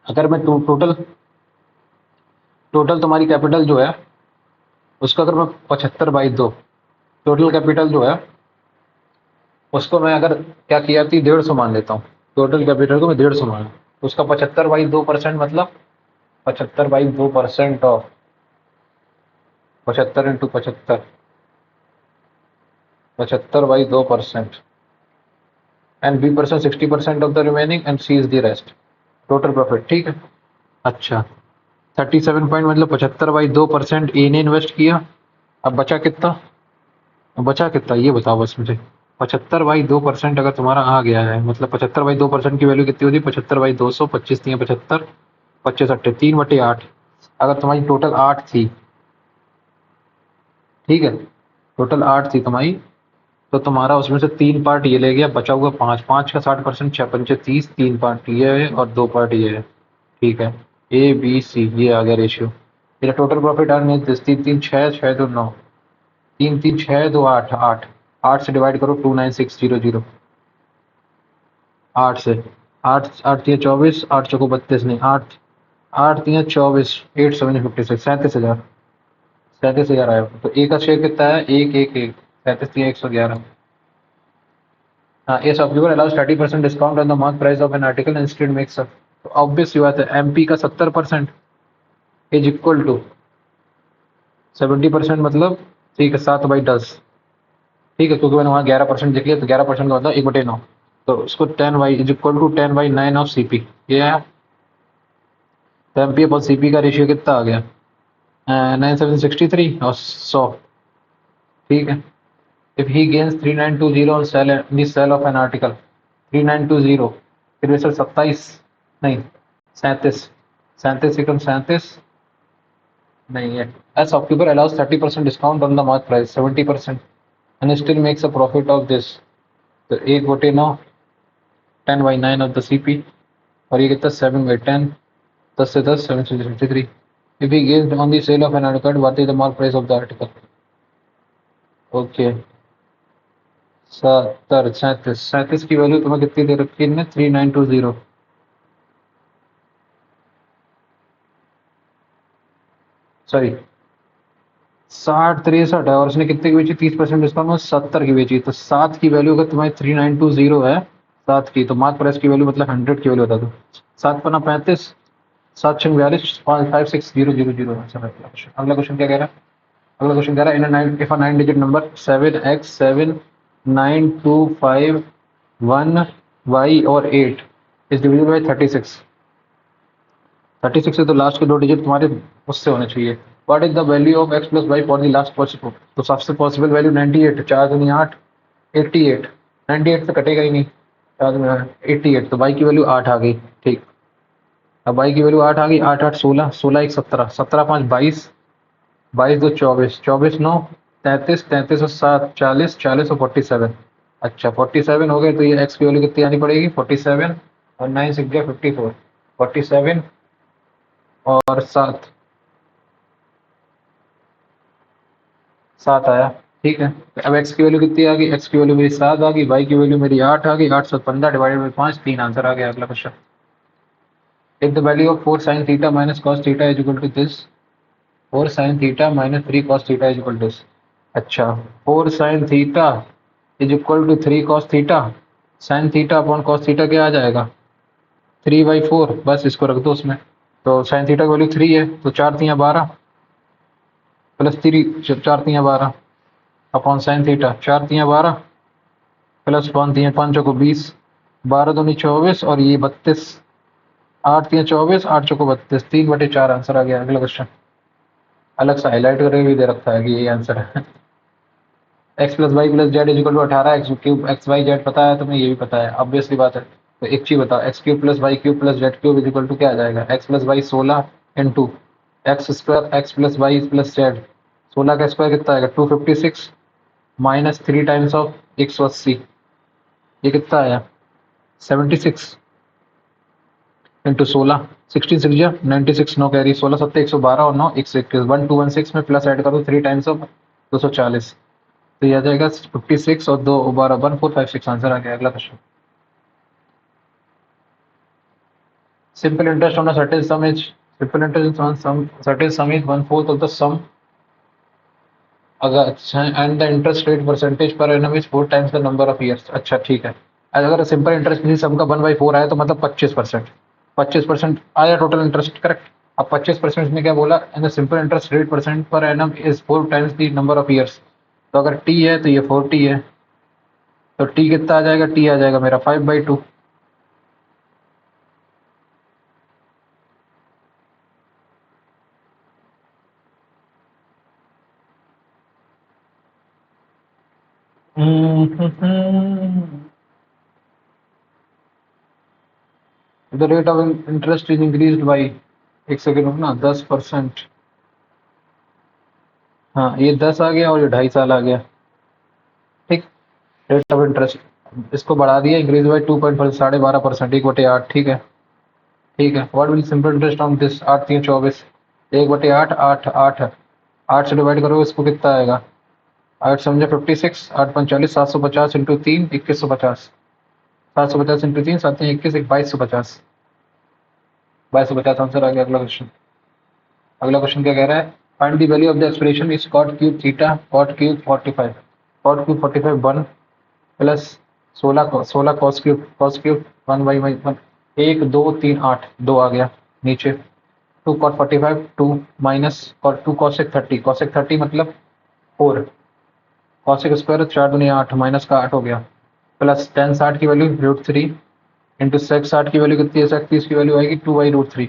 अगर मैं टोटल टोटल तुम्हारी कैपिटल जो है उसको अगर मैं 75/2, टोटल कैपिटल जो है उसको मैं अगर क्या किया थी, 150 मान लेता हूँ, टोटल कैपिटल को मैं 150 मान, उसका 75/2% मतलब 75/2% of 75 into 75, 75/2%, and B% 60% of the remaining and C is the rest, total profit. ठीक है, अच्छा 37 पॉइंट मतलब 75/2% ए ने इन्वेस्ट किया। अब बचा कितना ये बताओ बस मुझे। 75/2% अगर तुम्हारा आ गया है, मतलब 75/2% की वैल्यू कितनी होती है? 75/200, 25 × 75, 25 × 8 3/8। अगर तुम्हारी टोटल 8 थी, ठीक है, टोटल 8 थी तुम्हारी, तो तुम्हारा उसमें से 3 पार्ट ये ले गया, बचा हुआ 5। 5 का 60%, 6×5 = 30, 3 पार्ट ये है और 2 पार्ट ये है। ठीक है, ए बी सी ये आ गया रेशियो। तेरा total profit earn is this, 3 3 6 6 2 9, 3 3 6 2 8 8, 8 से डिवाइड करो 29600, 8 से, 8 8 3 24, 8 चौको 32 नहीं, 8 8 3 24, 8 7 56, 37,000, 37,000 आया। तो ए का शेयर कितना है? 1 1 1, 37 3 111। हाँ, ये shopkeeper allows 30% discount on the mark price of an article instead makes up. तो ऑब्वियस सी बात है, एमपी का 70% इज इक्वल टू 70%, मतलब ठीक है 7/10। ठीक है, क्योंकि मैंने वहाँ 11% लिख लिया, तो 11% का मतलब 1/9। तो उसको 10y is equal to 10/9 of CP, ये है। तो एमपी अपॉन सीपी का रेशियो कितना आ गया? 9763 और 100। ठीक है, if he gains 3920 on sale in sale of an article, 3920 फिर वैसे 27 नहीं 37, 37 एकम 37 नहीं है। As shopkeeper allows 30% discount on the mark price, 70% and still makes a profit of this. तो 1/9, 10/9 ऑफ द सीपी, और ये कितना 7/10, 10 से 10 763। If he gains on the sale of an article, what is the mark price of the article? Okay, 37 की value तुम्हें कितनी दे रखी है? 3920। सॉरी 60 63 है, और उसने कितने की बेची? 30% डिस्काउंट में 70 की बेची। तो 7 की वैल्यू अगर तुम्हारी 3920 है, 7 की, तो मार्क प्राइस की वैल्यू मतलब 100 की वैल्यू बता दो। 7×5 = 35, 7×6 = 42, 560000। अगला क्वेश्चन क्या कह रहा है? अगला क्वेश्चन कह रहा है, in nine if a 9 digit number 7x79251y और 8 इज डिविजिबल बाई 36। 36 है तो लास्ट के 2 डिजिट तुम्हारे उससे होने चाहिए। What is the value of x plus y for the last possible? तो सबसे पॉसिबल वैल्यू 98, 4 दूनी 8, 88, 98 तो कटेगा ही नहीं, 4 दूनी 88, तो y की वैल्यू 8 आ गई। ठीक, अब y की वैल्यू 8 आ गई, 8 8 16, 16 1 17, 17 5 22, 22 2 24, 24 9 33, 33 और 7 40, 40 और 47। अच्छा 47 हो गए, तो ये x की वैल्यू कितनी आनी पड़ेगी? 47 और 9 6 54, 47 और 7 7 आया। ठीक है, तो अब x की वैल्यू कितनी आ गई? x की वैल्यू मेरी 7 आ गई, y की वैल्यू मेरी 8 आ गई, 8 7 15 डिवाइडेड बाई 5, 3 आंसर आ गया। अगला question, if the value of 4 sin theta minus cos theta is equal to this, 4 sin theta minus 3 cos theta is equal to this. अच्छा 4 sin theta is equal to 3 cos theta, sin theta upon cos theta क्या आ जाएगा? 3/4, बस इसको रख दो उसमें। तो sin थीटा की वैल्यू 3 है, तो 4 3 12 plus 3, 4 3 12 upon sin theta, 4 3 12 plus 5 3 5 चौको 20, 12 दूनी 24 और ये 32, 8 3 24, 8 चौको 32, 3/4 आंसर आ गया। अगला क्वेश्चन अलग से हाईलाइट करके भी दे रखा है कि ये आंसर है। X plus y plus z is equal to 18 x cube, x y z पता है तुम्हें, ये भी पता है, ऑब्वियसली बात है। तो एक चीज बताओ, x cube plus y cube plus z cube is equal to क्या आ जाएगा? X plus y 16 into x square x plus y plus z, 16 का स्क्वायर कितना आएगा? 256 माइनस 3 टाइम्स ऑफ 180, ये कितना आया? 76 इंटू 16, 16 6 जा 96, 9 कैरी, 16 7 112 और 9 121, 1216 में प्लस ऐड करो 3 टाइम्स ऑफ 240, तो यह आ जाएगा 56 और 2 12 1456 आंसर आ गया। अगला question, simple interest on a certain sum is, simple interest on sum certain sum is 1/4 of the sum, अगर and the interest rate percentage per annum is 4 times the number of years. अच्छा ठीक है, अगर simple interest किसी सम का 1/4 आया तो मतलब 25%, 25% आया टोटल इंटरेस्ट, करेक्ट। अब 25% ने क्या बोला? And the simple interest rate percent पर annum is 4 times the number of years, तो अगर टी है तो ये 40 है, तो टी कितना आ जाएगा, टी आ जाएगा मेरा 5/2। The rate of interest is increase by, एक सेकेंड रुकना, 10%। हाँ ये 10 आ गया और ये 2.5 साल आ गया। ठीक, रेट ऑफ इंटरेस्ट इसको बढ़ा दिया, इंक्रीज बाई 2.5, 12.5%, 1/8। ठीक है, ठीक है। What will simple interest on this, 8×3 = 24, 1/8, 8 8 8 से डिवाइड करो इसको कितना आएगा, 8×7 = 56, 8×5 = 40, 750 इंटू 3 2150, 750 इंटू 3 7×3 = 21, 2250, 2250 आंसर आ गया। अगला क्वेश्चन, अगला क्वेश्चन क्या कह रहा है, find the value of the expression is cot cube theta cot cube 45, cot cube 45 1 plus 16 cos cube 1/1, 1 2 3 8 2 आ गया नीचे, 2 cot 45 2 माइनस 2 cosec 30, cosec 30 मतलब 4, cosec स्क्वायर 4 दूनी 8 माइनस का 8 हो गया, प्लस tan 60 की वैल्यू √3 इंटू sec 60 की वैल्यू कितनी है, sec 30 की वैल्यू आएगी 2/√3,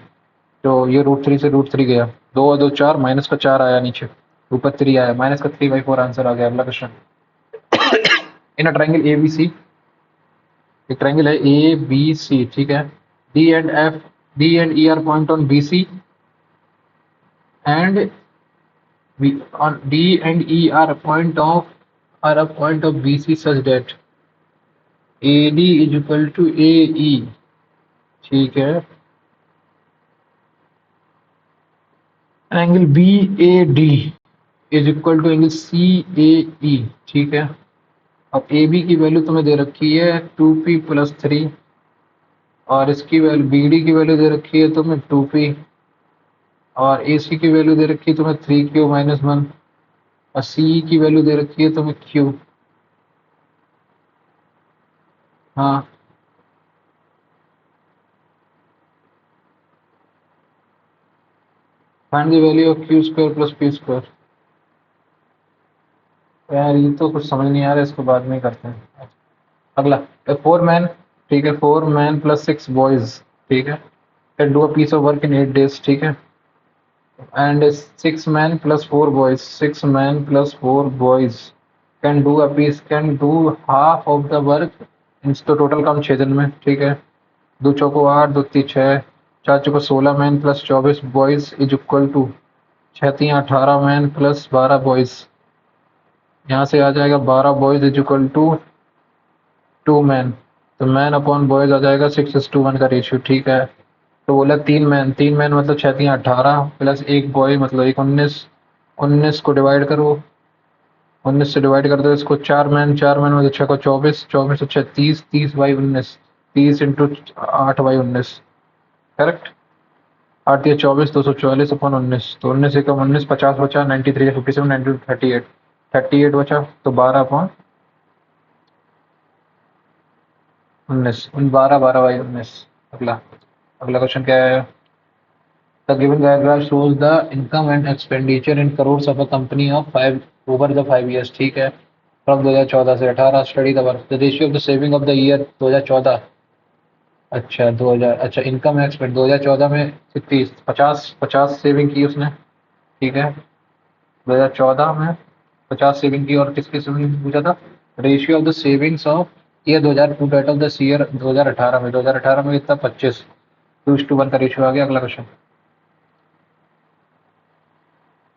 तो ये √3 से √3 गया, 2 और 2 4, माइनस का 4 आया नीचे, ऊपर 3 आया, माइनस का 3/4 आंसर आ गया। अगला question, in a triangle A B C, एक ट्रायंगल है ए बी सी, ठीक है, D and E are point on B C and on D and E are a point of BC such that AD is equal to AE, ठीक है, angle BAD is equal to angle CAE, ठीक है। अब AB की value तुम्हें दे रखी है 2p+3 और इसकी वैल्यू BD की वैल्यू दे रखी है तुम्हें 2p और AC की वैल्यू दे रखी है तुम्हें 3q-1 और CE की वैल्यू दे रखी है तुम्हें q। हाँ, find the value of q² + p²। यार ये तो कुछ समझ नहीं आ रहा है, इसको बाद में करते हैं। अगला, 4 मैन, ठीक है, 4 मैन + 6 बॉयज, ठीक है, can do a piece of work in 8 days, ठीक है, and 6 man + 4 boys, 6 man + 4 boys can do half of the work in, तो टोटल काम 6 दिन में, ठीक है, 2 चौको 8, 2 ती 6, 4 चौको 16 man + 24 boys is equal to 6 × 3 = 18 man + 12 boys, यहाँ से आ जाएगा 12 boys is equal to 2 man, तो मैन अपॉन बॉयज आ जाएगा 6:1 का रेशियो, ठीक है। तो बोला 3 मैन, 3 मैन मतलब 6 × 3 = 18 प्लस 1 बॉय मतलब 19, 19 को डिवाइड करो, 19 से डिवाइड कर दो इसको, 4 मैन, 4 मैन मतलब 6 को 24, 24 से 6 30, 30/19, 30 इंटू 8/19, करेक्ट, 8 × 24 244/19, तो 19 एकम 19, 50 बचा, 93 57, 92 38, 38 बचा, तो 12/19, 12/19। अगला, अगला क्वेश्चन क्या है, the given diagram shows the income and expenditure in crores of a company of 5 over the 5 years, ठीक है, फ्रॉम 2014 से 18, study the work, the ratio of the saving of the year 2014, अच्छा 2000, अच्छा इनकम एक्सपेंड 2014 में कितनी, 50 saving की उसने, ठीक है, 2014 में 50 सेविंग की, और किसकी सेविंग पूछा था, ratio of the savings of year 2000 to that of the year 2018 में, 2018 में कितना 25, 2:1 का रेशियो आ गया। अगला question,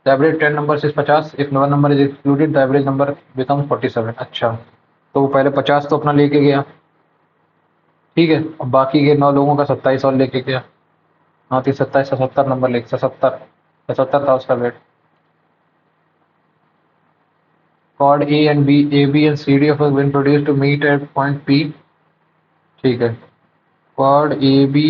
the average 10 numbers is 50, if no number is excluded the average number becomes 47, अच्छा, तो वो पहले 50 तो अपना लेके गया, ठीक है, अब बाकी के 9 लोगों का 27 और लेके गया, हाँ तो 27 77 नंबर लेके 77, 77 था उसका wait. Chord A and B, AB and CD of a when produced to meet at point P, ठीक है, chord AB,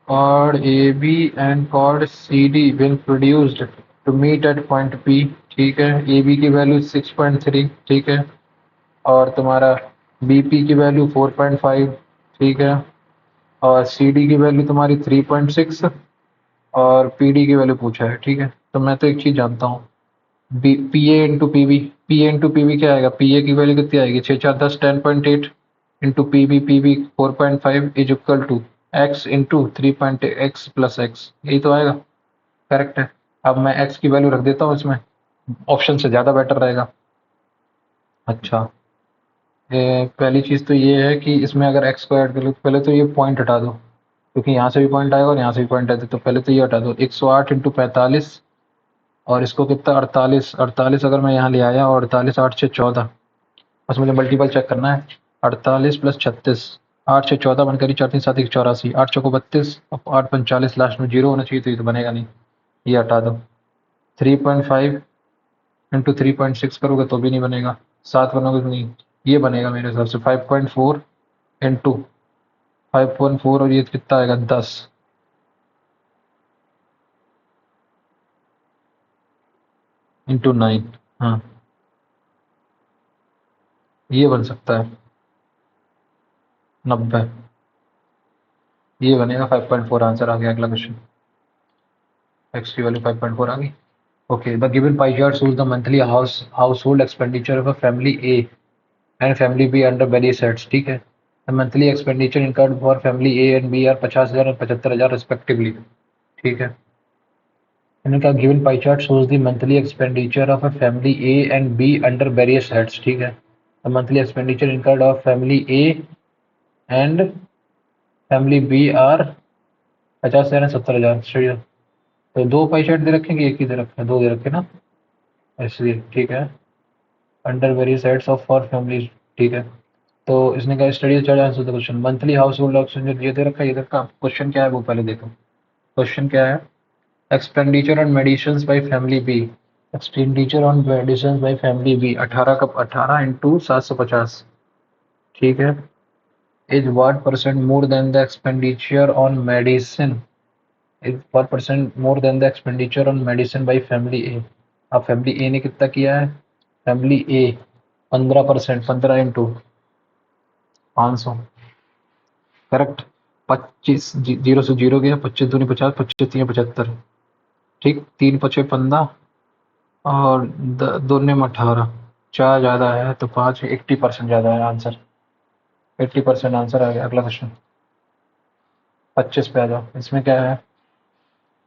chord AB and chord CD when produced to meet at point P, ठीक है, AB की value 6.3, ठीक है, और तुम्हारा BP की वैल्यू 4.5, ठीक है, और CD की वैल्यू तुम्हारी 3.6 और PD की वैल्यू पूछा है, ठीक है। तो मैं तो एक चीज़ जानता हूँ, B P A into P A into P V क्या आएगा, पी ए की वैल्यू कितनी आएगी, 6 4 10 10.8 into P V 4.5 is equal to x into 3.x plus x, यही तो आएगा। करेक्ट है। अब मैं एक्स की वैल्यू रख देता हूँ इसमें, ऑप्शन से ज़्यादा बेटर रहेगा। अच्छा, पहली चीज़ तो ये है कि इसमें अगर एक्स को ऐड कर लो तो पहले तो ये पॉइंट हटा दो, क्योंकि यहाँ से भी पॉइंट आएगा और यहाँ से भी पॉइंट आएगा, तो पहले तो ये हटा दो। 108 इंटू 45 और इसको कितना 48, 48 अगर मैं यहाँ ले आया और 48 8 6 14, बस मुझे मल्टीपल चेक करना है। 48 प्लस 36, 8 6 14 बनकर 4 3 7 1 84, 8 चौको 32, 8 45 लास्ट में जीरो होना चाहिए, तो ये तो बनेगा नहीं, ये हटा दो। 3.5 इंटू 3.6 करोगे तो भी नहीं बनेगा, 7 बनोगे तो नहीं, ये बनेगा मेरे हिसाब से 5.4 इंटू 5.4 और ये कितना आएगा 10 इंटू 9। हाँ, ये बन सकता है 90, ये बनेगा 5.4, आंसर आ गया। अगला क्वेश्चन, एक्स की वैल्यू 5.4 आ गई। Okay, the given pie chart shows the monthly household expenditure of a family A and family B under various heads, ठीक है। The monthly expenditure incurred for family A and B are 50,000 और 75,000 respectively, ठीक है। इन्होंने कहा given pie chart shows the monthly expenditure of a family A and B under various heads, ठीक है। The monthly expenditure incurred of family A and family B are 50,000 और 70,000, सही है। तो दो पाई चार्ट दे रखे हैं कि एक ही दे रखे हैं, दो दे रखे हैं ना, इसलिए ठीक है। Under various heads of for families, ठीक है। तो इसने कहा study charge answer the question, monthly house hold oxygen ये दे रखा है, ये दे रखा। क्वेश्चन क्या है वो पहले देखो। क्वेश्चन क्या है, expenditure on medicine by family B, expenditure on medicine by family B 18 का 18 इंटू 750, ठीक है, is what percent more than the expenditure on medicine, is what percent more than the expenditure on medicine by family A. अब family A ने कितना किया है, family A 15%, 15 into 500, correct. 25 zero से zero गया, 25 दूनी 50, 25 तीन 75, ठीक, 3 पचे 15 और दोने में 18, 4 ज़्यादा है तो 5 80% ज़्यादा है आंसर, 80% आंसर आ गया। अगला क्वेश्चन 25 पे आ जाओ, इसमें क्या है,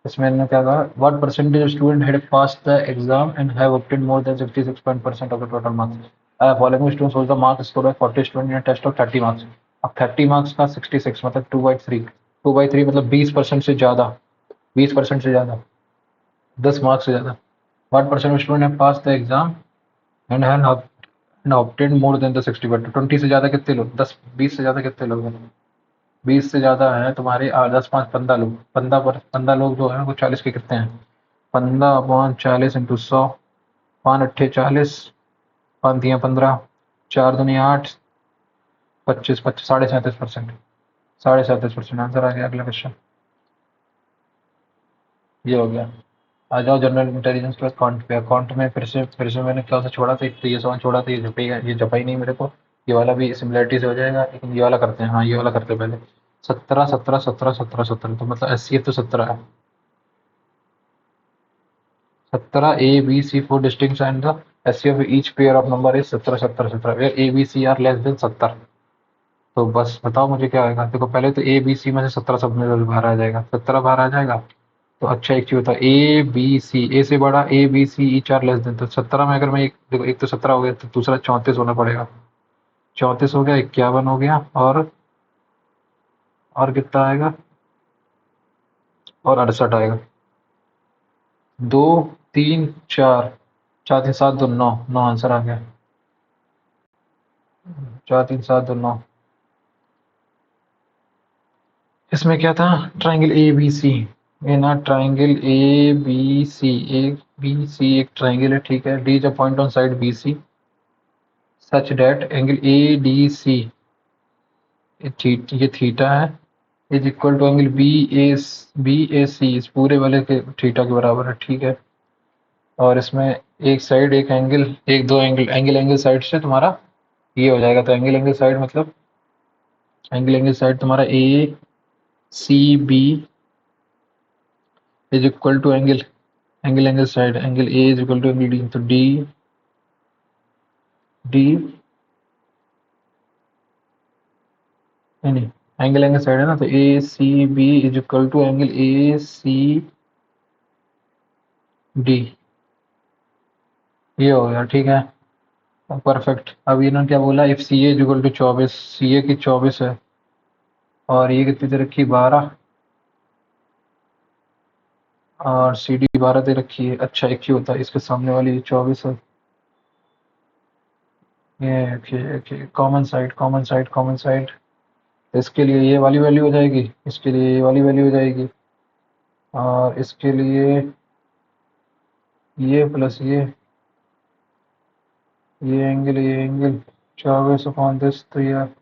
इसमें इन्होंने क्या कहा, what percentage of student had pass the exam and have obtained more than 66% of the total marks, following students was the mark score by 40 student in test of 30 marks. अब 30 मार्क्स का 66 मतलब 2/3, 2/3 मतलब 20% से ज़्यादा, 20% से ज़्यादा, 10 मार्क्स से ज़्यादा। What percent of student have pass the exam and have obtained more than the 60%, 20 से ज़्यादा कितने लोग, 10 20 से ज़्यादा कितने लोग हैं, 20 से ज़्यादा है तुम्हारे 10 5 15 लोग, 15 लोग जो है वो 40 के कितने हैं, 15/40 इंटू 100, 5 अट्ठे 40, 5 दिया 15, 4 दूनी 8, 25 25 37%, 37% आंसर आ गया। अगला क्वेश्चन ये हो गया। आ जाओ जनरल इंटेलिजेंस प्लस कॉन्ट पे। कॉन्ट में फिर से मैंने क्लास छोड़ा था, एक तो ये सवाल छोड़ा था, ये जपेगा, ये जपा ही नहीं मेरे को। ये वाला भी सिमिलरिटी से हो जाएगा, लेकिन ये वाला करते हैं, हाँ ये वाला करते हैं पहले। 17 17 17 17 17, तो मतलब एस तो 17 है। 17 A B C four distinct and the S of each pair of number is 17 17 17 where A B C are less than 70। तो बस बताओ मुझे क्या आएगा। देखो पहले तो ए बी सी में से 17 सब में बाहर आ जाएगा, 17 बाहर आ जाएगा। तो अच्छा एक चीज होता है, ए बी सी, ए से बड़ा A B C each are less than, तो 17 में अगर मैं एक, देखो एक तो 17 हो गया, तो दूसरा 34 होना पड़ेगा, 34 हो गया, 51 हो गया, और कितना आएगा, और 68 आएगा। 2 3 4, 4 3 7 2 9, 9 आंसर आ गया। 4 3 7 2 9। इसमें क्या था, ट्राइंगल ए बी सी, ये ना triangle A B C, A B C एक ट्राइंगल है, ठीक है। D is a point on side B C such that angle A D C, ये थीटा है, is equal to angle B A C इस पूरे वाले के थीटा के बराबर है, ठीक है। और इसमें एक साइड एक एंगल, एक दो एंगल, एंगल साइड से तुम्हारा ये हो जाएगा, तो एंगल साइड मतलब एंगल साइड तुम्हारा A C B is equal to angle angle side, angle A is equal to angle D, तो डी डी नहीं, एंगल साइड है ना, तो A C B is equal to angle A C D, ये हो गया। ठीक है, परफेक्ट। अब इन्होंने क्या बोला, if C A is equal to 24, C A की 24 है और ये कितनी दे रखी, 12, और सी डी 12 दे रखी है। अच्छा, एक ही होता है, इसके सामने वाली 24 है। ये okay, common side, common side, common side. इसके लिए ये वाली वैल्यू हो जाएगी, इसके लिए ये वाली वैल्यू हो जाएगी, और इसके लिए ये प्लस ये एंगल 24/10, तो यार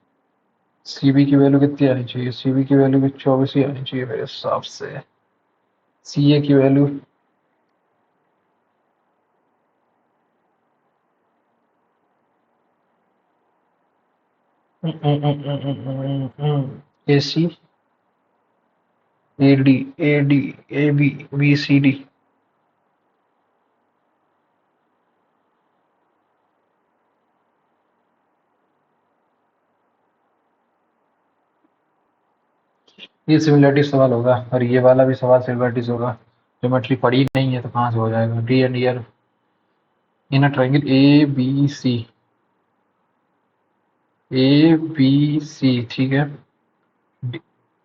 सी बी की वैल्यू कितनी आनी चाहिए, सी बी की वैल्यू भी 24 ही आनी चाहिए मेरे हिसाब से। सी ए की value A C A D A B B C D, ये सिमिलरिटी सवाल होगा, और ये वाला भी सवाल सिमिलरिटीज होगा। ज्योमेट्री पढ़ी नहीं है तो कहाँ से हो जाएगा। D and E are in a triangle A B C, ठीक है।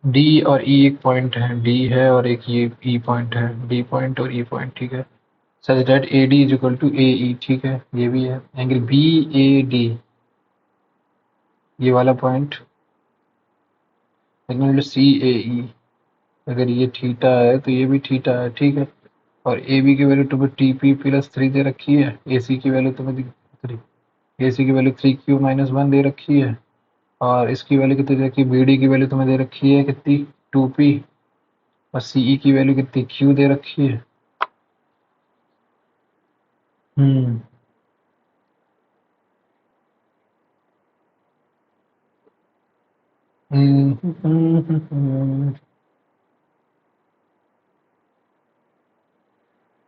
डी और ई एक पॉइंट है, डी है और एक ये ई पॉइंट है, डी पॉइंट और ई पॉइंट, ठीक है। Such that A D is equal to A E, ठीक है, ये भी है। एंगल बी ए डी, ये वाला पॉइंट, एंगल सी ए ई, अगर ये थीटा है तो ये भी थीटा है, ठीक है। और ए बी की वैल्यू तुम्हें टी पी प्लस 3 दे रखी है, ए सी की वैल्यू तुम्हें 3, ए सी की वैल्यू 3Q-1 दे रखी है, और इसकी वैल्यू कितनी दे रखी है, बी डी की वैल्यू तुम्हें दे रखी है कितनी, 2P, और सी ई की वैल्यू कितनी, Q दे रखी है। हम्म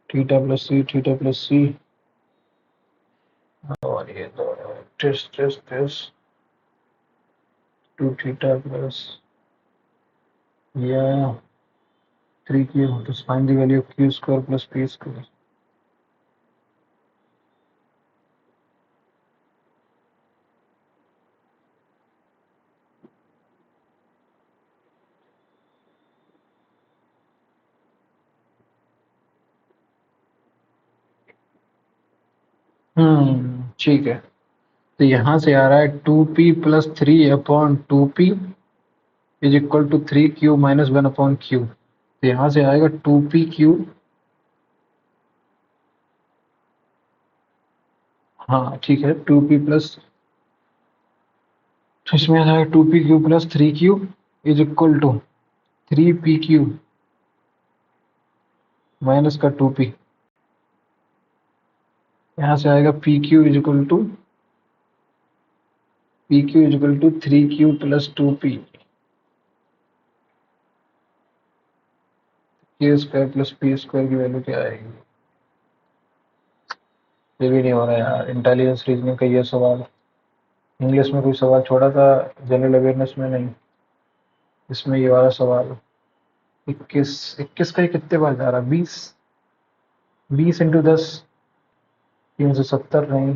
थीटा प्लस सी, और ये तो टेस्ट 2 थीटा प्लस या 3Q, तो find the value of Q square plus P square. ठीक है, तो यहाँ से आ रहा है 2P+3/2P is equal to 3Q-1/Q, तो यहाँ से आएगा 2PQ, हाँ ठीक है, 2P प्लस, तो इसमें आ जाएगा 2PQ+3Q is equal to 3PQ minus का 2P, यहाँ से आएगा PQ is equal to 3Q+2P, Q square plus P square की वैल्यू क्या आएगी। ये भी नहीं हो रहा है यार, इंटेलिजेंस रीजनिंग का ये सवाल, इंग्लिश में कोई सवाल छोड़ा था, जनरल अवेयरनेस में नहीं, इसमें ये वाला सवाल। 21 का ये कितने बार जा रहा है, 20, 20 × 10, 370 नहीं,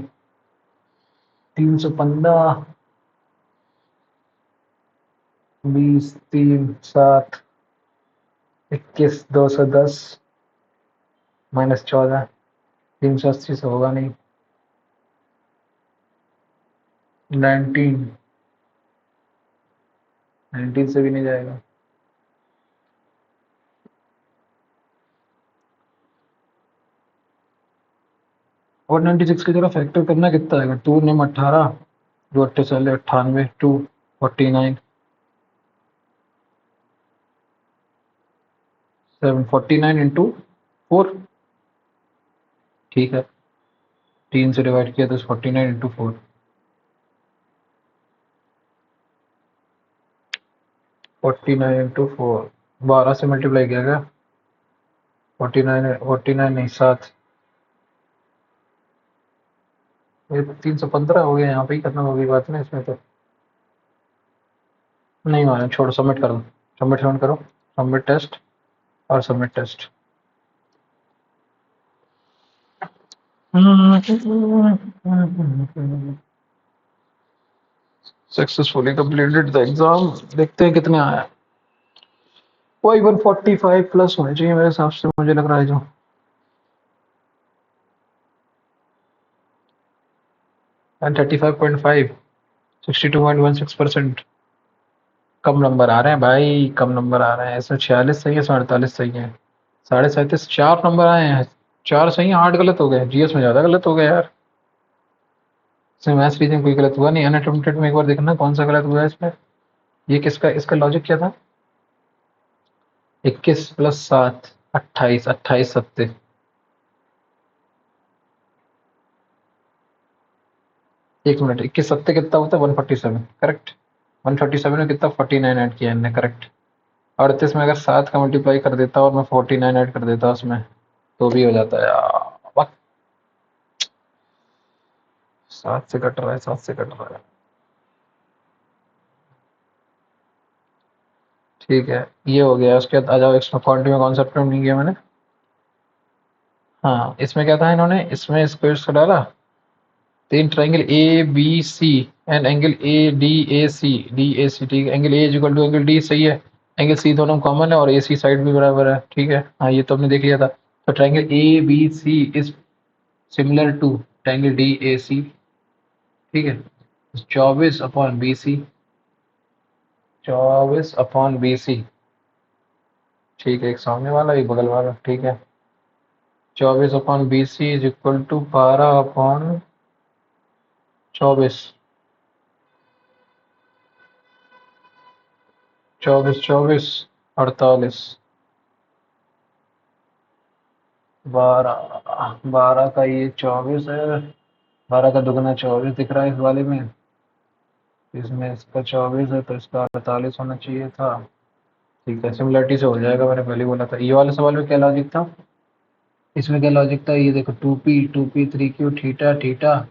315, 20, 3, 7, 21, 210 -14, 380 से होगा नहीं, 19, 19 से भी नहीं जाएगा। और 96 की तरह फैक्टर करना कितना आएगा, 2 नेम 18, 2 8 चले 98, 2 49, 749 इंटू 4, ठीक है, 3 से डिवाइड किया तो 49 × 4, 49 × 4, 12 से मल्टीप्लाई किया गया, 49 नहीं 7, ये 315 हो गया, यहाँ पे ही खत्म हो गई बात ना इसमें तो। नहीं माना, छोड़ो, सबमिट करो, सबमिट करो, सबमिट टेस्ट और submit test. Successfully completed the exam. देखते हैं कितने आया। वही 145 प्लस होने चाहिए मेरे हिसाब से, मुझे लग रहा है जो। एंड 35.5, 62.16%। कम नंबर आ रहे हैं भाई, कम नंबर आ रहे हैं इसमें। 46 सही है, 48 सही है, 37.5, 4 नंबर आए हैं। 4 सही है, 8 गलत हो गए। जीएस में ज्यादा गलत हो गया यार। इसमें मैथ्स रीजनिंग कोई गलत हुआ नहीं। अनअटेम्प्टेड में एक बार देखना कौन सा गलत हुआ है इसमें। ये किसका, इसका लॉजिक क्या था? 21 प्लस 7, 28, 28 सत्ते। एक मिनट, 21 सत्ते कितना होता है? 147, करेक्ट। 147 में कितना? 49 ऐड किया इनने, करेक्ट। 38 में अगर 7 का मल्टीप्लाई कर देता और मैं 49 ऐड कर देता उसमें, तो भी हो जाता है यार। वक्त 7 से कट रहा है, 7 से कट रहा है। ठीक है, ये हो गया। उसके बाद आ जाओ, इसमें क्वांटिटी में कॉन्सेप्ट नहीं किया मैंने। हाँ, इसमें क्या था इन्होंने, इसमें स्क्वायर्स का डाला। तीन triangle A B C and angle A D A C, D A C, ठीक है। Angle A is equal to angle D, सही है। एंगल सी दोनों कॉमन है और ए सी साइड भी बराबर है, ठीक है। हाँ, ये तो हमने देख लिया था। तो triangle A B C is similar to triangle D A C, ठीक है। 24/BC, 24/BC, ठीक है। एक सामने वाला, एक बगल वाला, ठीक है। 24/BC is equal to 12/24। 24, 24, 48, 12, 12 का ये 24 है। 12 का दुगना 24 दिख रहा है इस वाले में। इसमें इसका 24 है तो इसका 48 होना चाहिए था। ठीक है, सिमिलरिटी से हो जाएगा, मैंने पहले बोला था। ये वाले सवाल में क्या लॉजिक था? इसमें क्या लॉजिक था, ये देखो, 2p 3q theta theta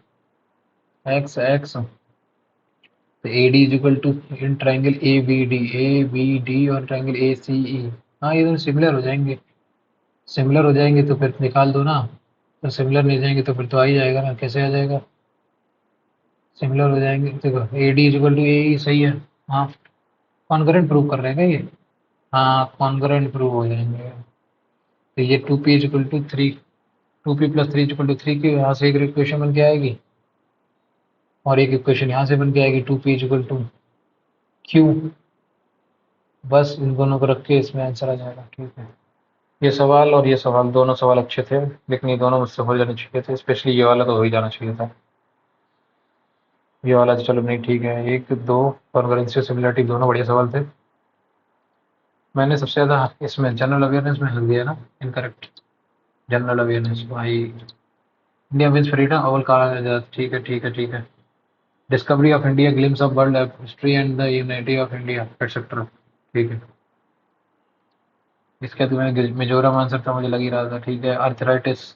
x x, तो A D is equal to in triangle A B D और ट्राइंगल ए सी ई। हाँ, ये दोनों सिमिलर हो जाएंगे। सिमिलर हो जाएंगे तो फिर निकाल दो ना। तो सिमिलर नहीं जाएंगे तो फिर तो आ ही जाएगा ना। कैसे आ जाएगा? सिमिलर हो जाएंगे, देखो A D is equal to A E, सही है। हाँ, कॉन्करेंट प्रूव कर रहे हैं क्या ये? हाँ, कॉन्करेंट प्रूव हो जाएंगे। तो ये 2p is equal to 3, 2p plus 3 is equal to 3 की यहाँ से एक इक्वेशन बन के आएगी और एक इक्वेशन यहाँ से बन के आएगी, 2p is equal to Q. बस इन दोनों को रख के इसमें आंसर आ जाएगा, ठीक है। ये सवाल और ये सवाल, दोनों सवाल अच्छे थे, लेकिन ये दोनों मुझसे हो जाने चाहिए थे। स्पेशली ये वाला तो हो ही जाना चाहिए था। ये वाला तो चलो नहीं, ठीक है। एक दो कॉन्करेंसी सिमिलरिटी, दोनों बढ़िया सवाल थे। मैंने सबसे ज़्यादा इसमें जनरल अवेयरनेस में लिख दिया ना इनकरेक्ट। जनरल अवेयरनेस भाई, इंडिया विंस फ्रीडम, अव्वल कहा जाता, ठीक है, ठीक है, ठीक है। Discovery of India, glimpse of world history and the unity of India etcetera, ठीक है। इसके बाद मैंने मिजोरम आंसर था, मुझे लग ही रहा था, ठीक है। अर्थराइटिस,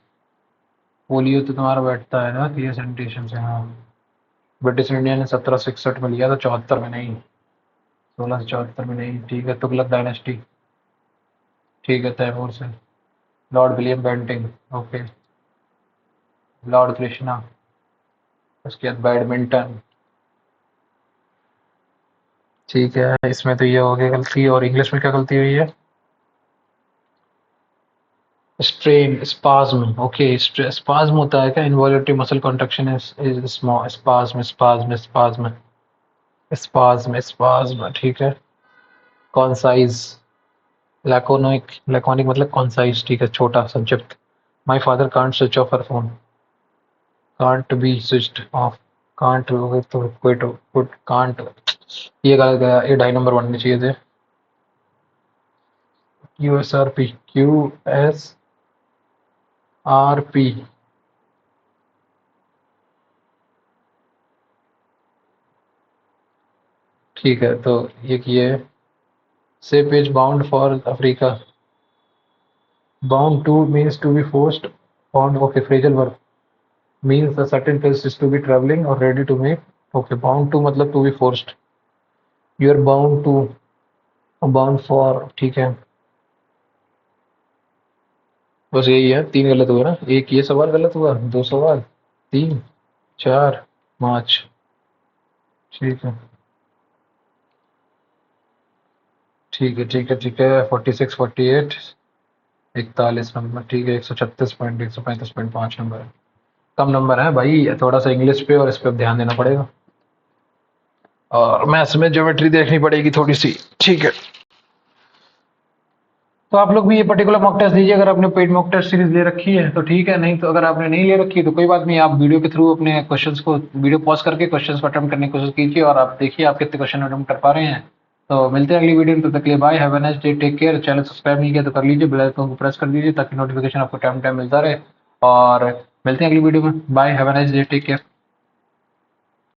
पोलियो तो तुम्हारा बैठता है ना क्लियर सैनिटेशन से, हाँ। ब्रिटिश इंडिया ने 1761 में लिया था, 74 में नहीं, 1674 में नहीं, ठीक है। तुगलक डायनेस्टी, ठीक है, तैमूर से। Lord William Bentinck, okay. Lord Krishna, उसके बाद बैडमिंटन, ठीक है। इसमें तो ये हो गई गलती। और इंग्लिश में क्या गलती हुई है? Strain, spasm, okay. स्पाज्म होता है क्या? Involutory muscle contraction is small, spasm, spasm, spasm, spasm, spasm, ठीक है। कॉन्साइज, लैकोनिक, लैकोनिक मतलब कॉन्साइज, ठीक है, छोटा, संक्षिप्त। My father can't switch of her phone, can't be switched off, can't हो गए तो क्विट, क्विट कांट, ये गलत गया, ये 2.5 नंबर बनने चाहिए थे। Q S R P, Q S R P, ठीक है। तो ये किए, ship is bound for Africa, Bound to means to be forced on. Okay, phrasal verb means a certain place is to be traveling or ready to make. Okay, bound to मतलब to be forced. You are bound to, bound for, ठीक है। बस यही है, 3 गलत हुए ना, एक ये सवाल गलत हुआ, 2 सवाल, 3, 4, 5। ठीक है, ठीक है, ठीक है, ठीक है। 46, 48, 41 नंबर, ठीक है। 136 पॉइंट, 135.5 नंबर है। कम नंबर है भाई, थोड़ा सा इंग्लिश पे और इस पे ध्यान देना पड़ेगा, और मैथ्स में ज्योमेट्री देखनी पड़ेगी थोड़ी सी। ठीक है, तो आप लोग भी ये पर्टिकुलर मॉक टेस्ट दीजिए अगर आपने पेड मॉक टेस्ट सीरीज ले रखी है तो ठीक है, नहीं तो अगर आपने नहीं ले रखी है तो कोई बात नहीं, आप वीडियो के थ्रू अपने क्वेश्चंस को, वीडियो पॉज करके क्वेश्चंस को अटेम्प्ट करने की कोशिश कीजिए और आप देखिए आप कितने क्वेश्चन अटेम्प्ट कर पा रहे हैं। तो मिलते हैं अगली वीडियो में, तब तक के लिए bye, have a nice day, take care. Channel subscribe नहीं किया तो कर लीजिए, बेल आइकन को प्रेस कर दीजिए ताकि नोटिफिकेशन आपको टाइम टाइम मिलता रहे, और मिलते हैं अगली वीडियो में। Bye, have a nice day, take care.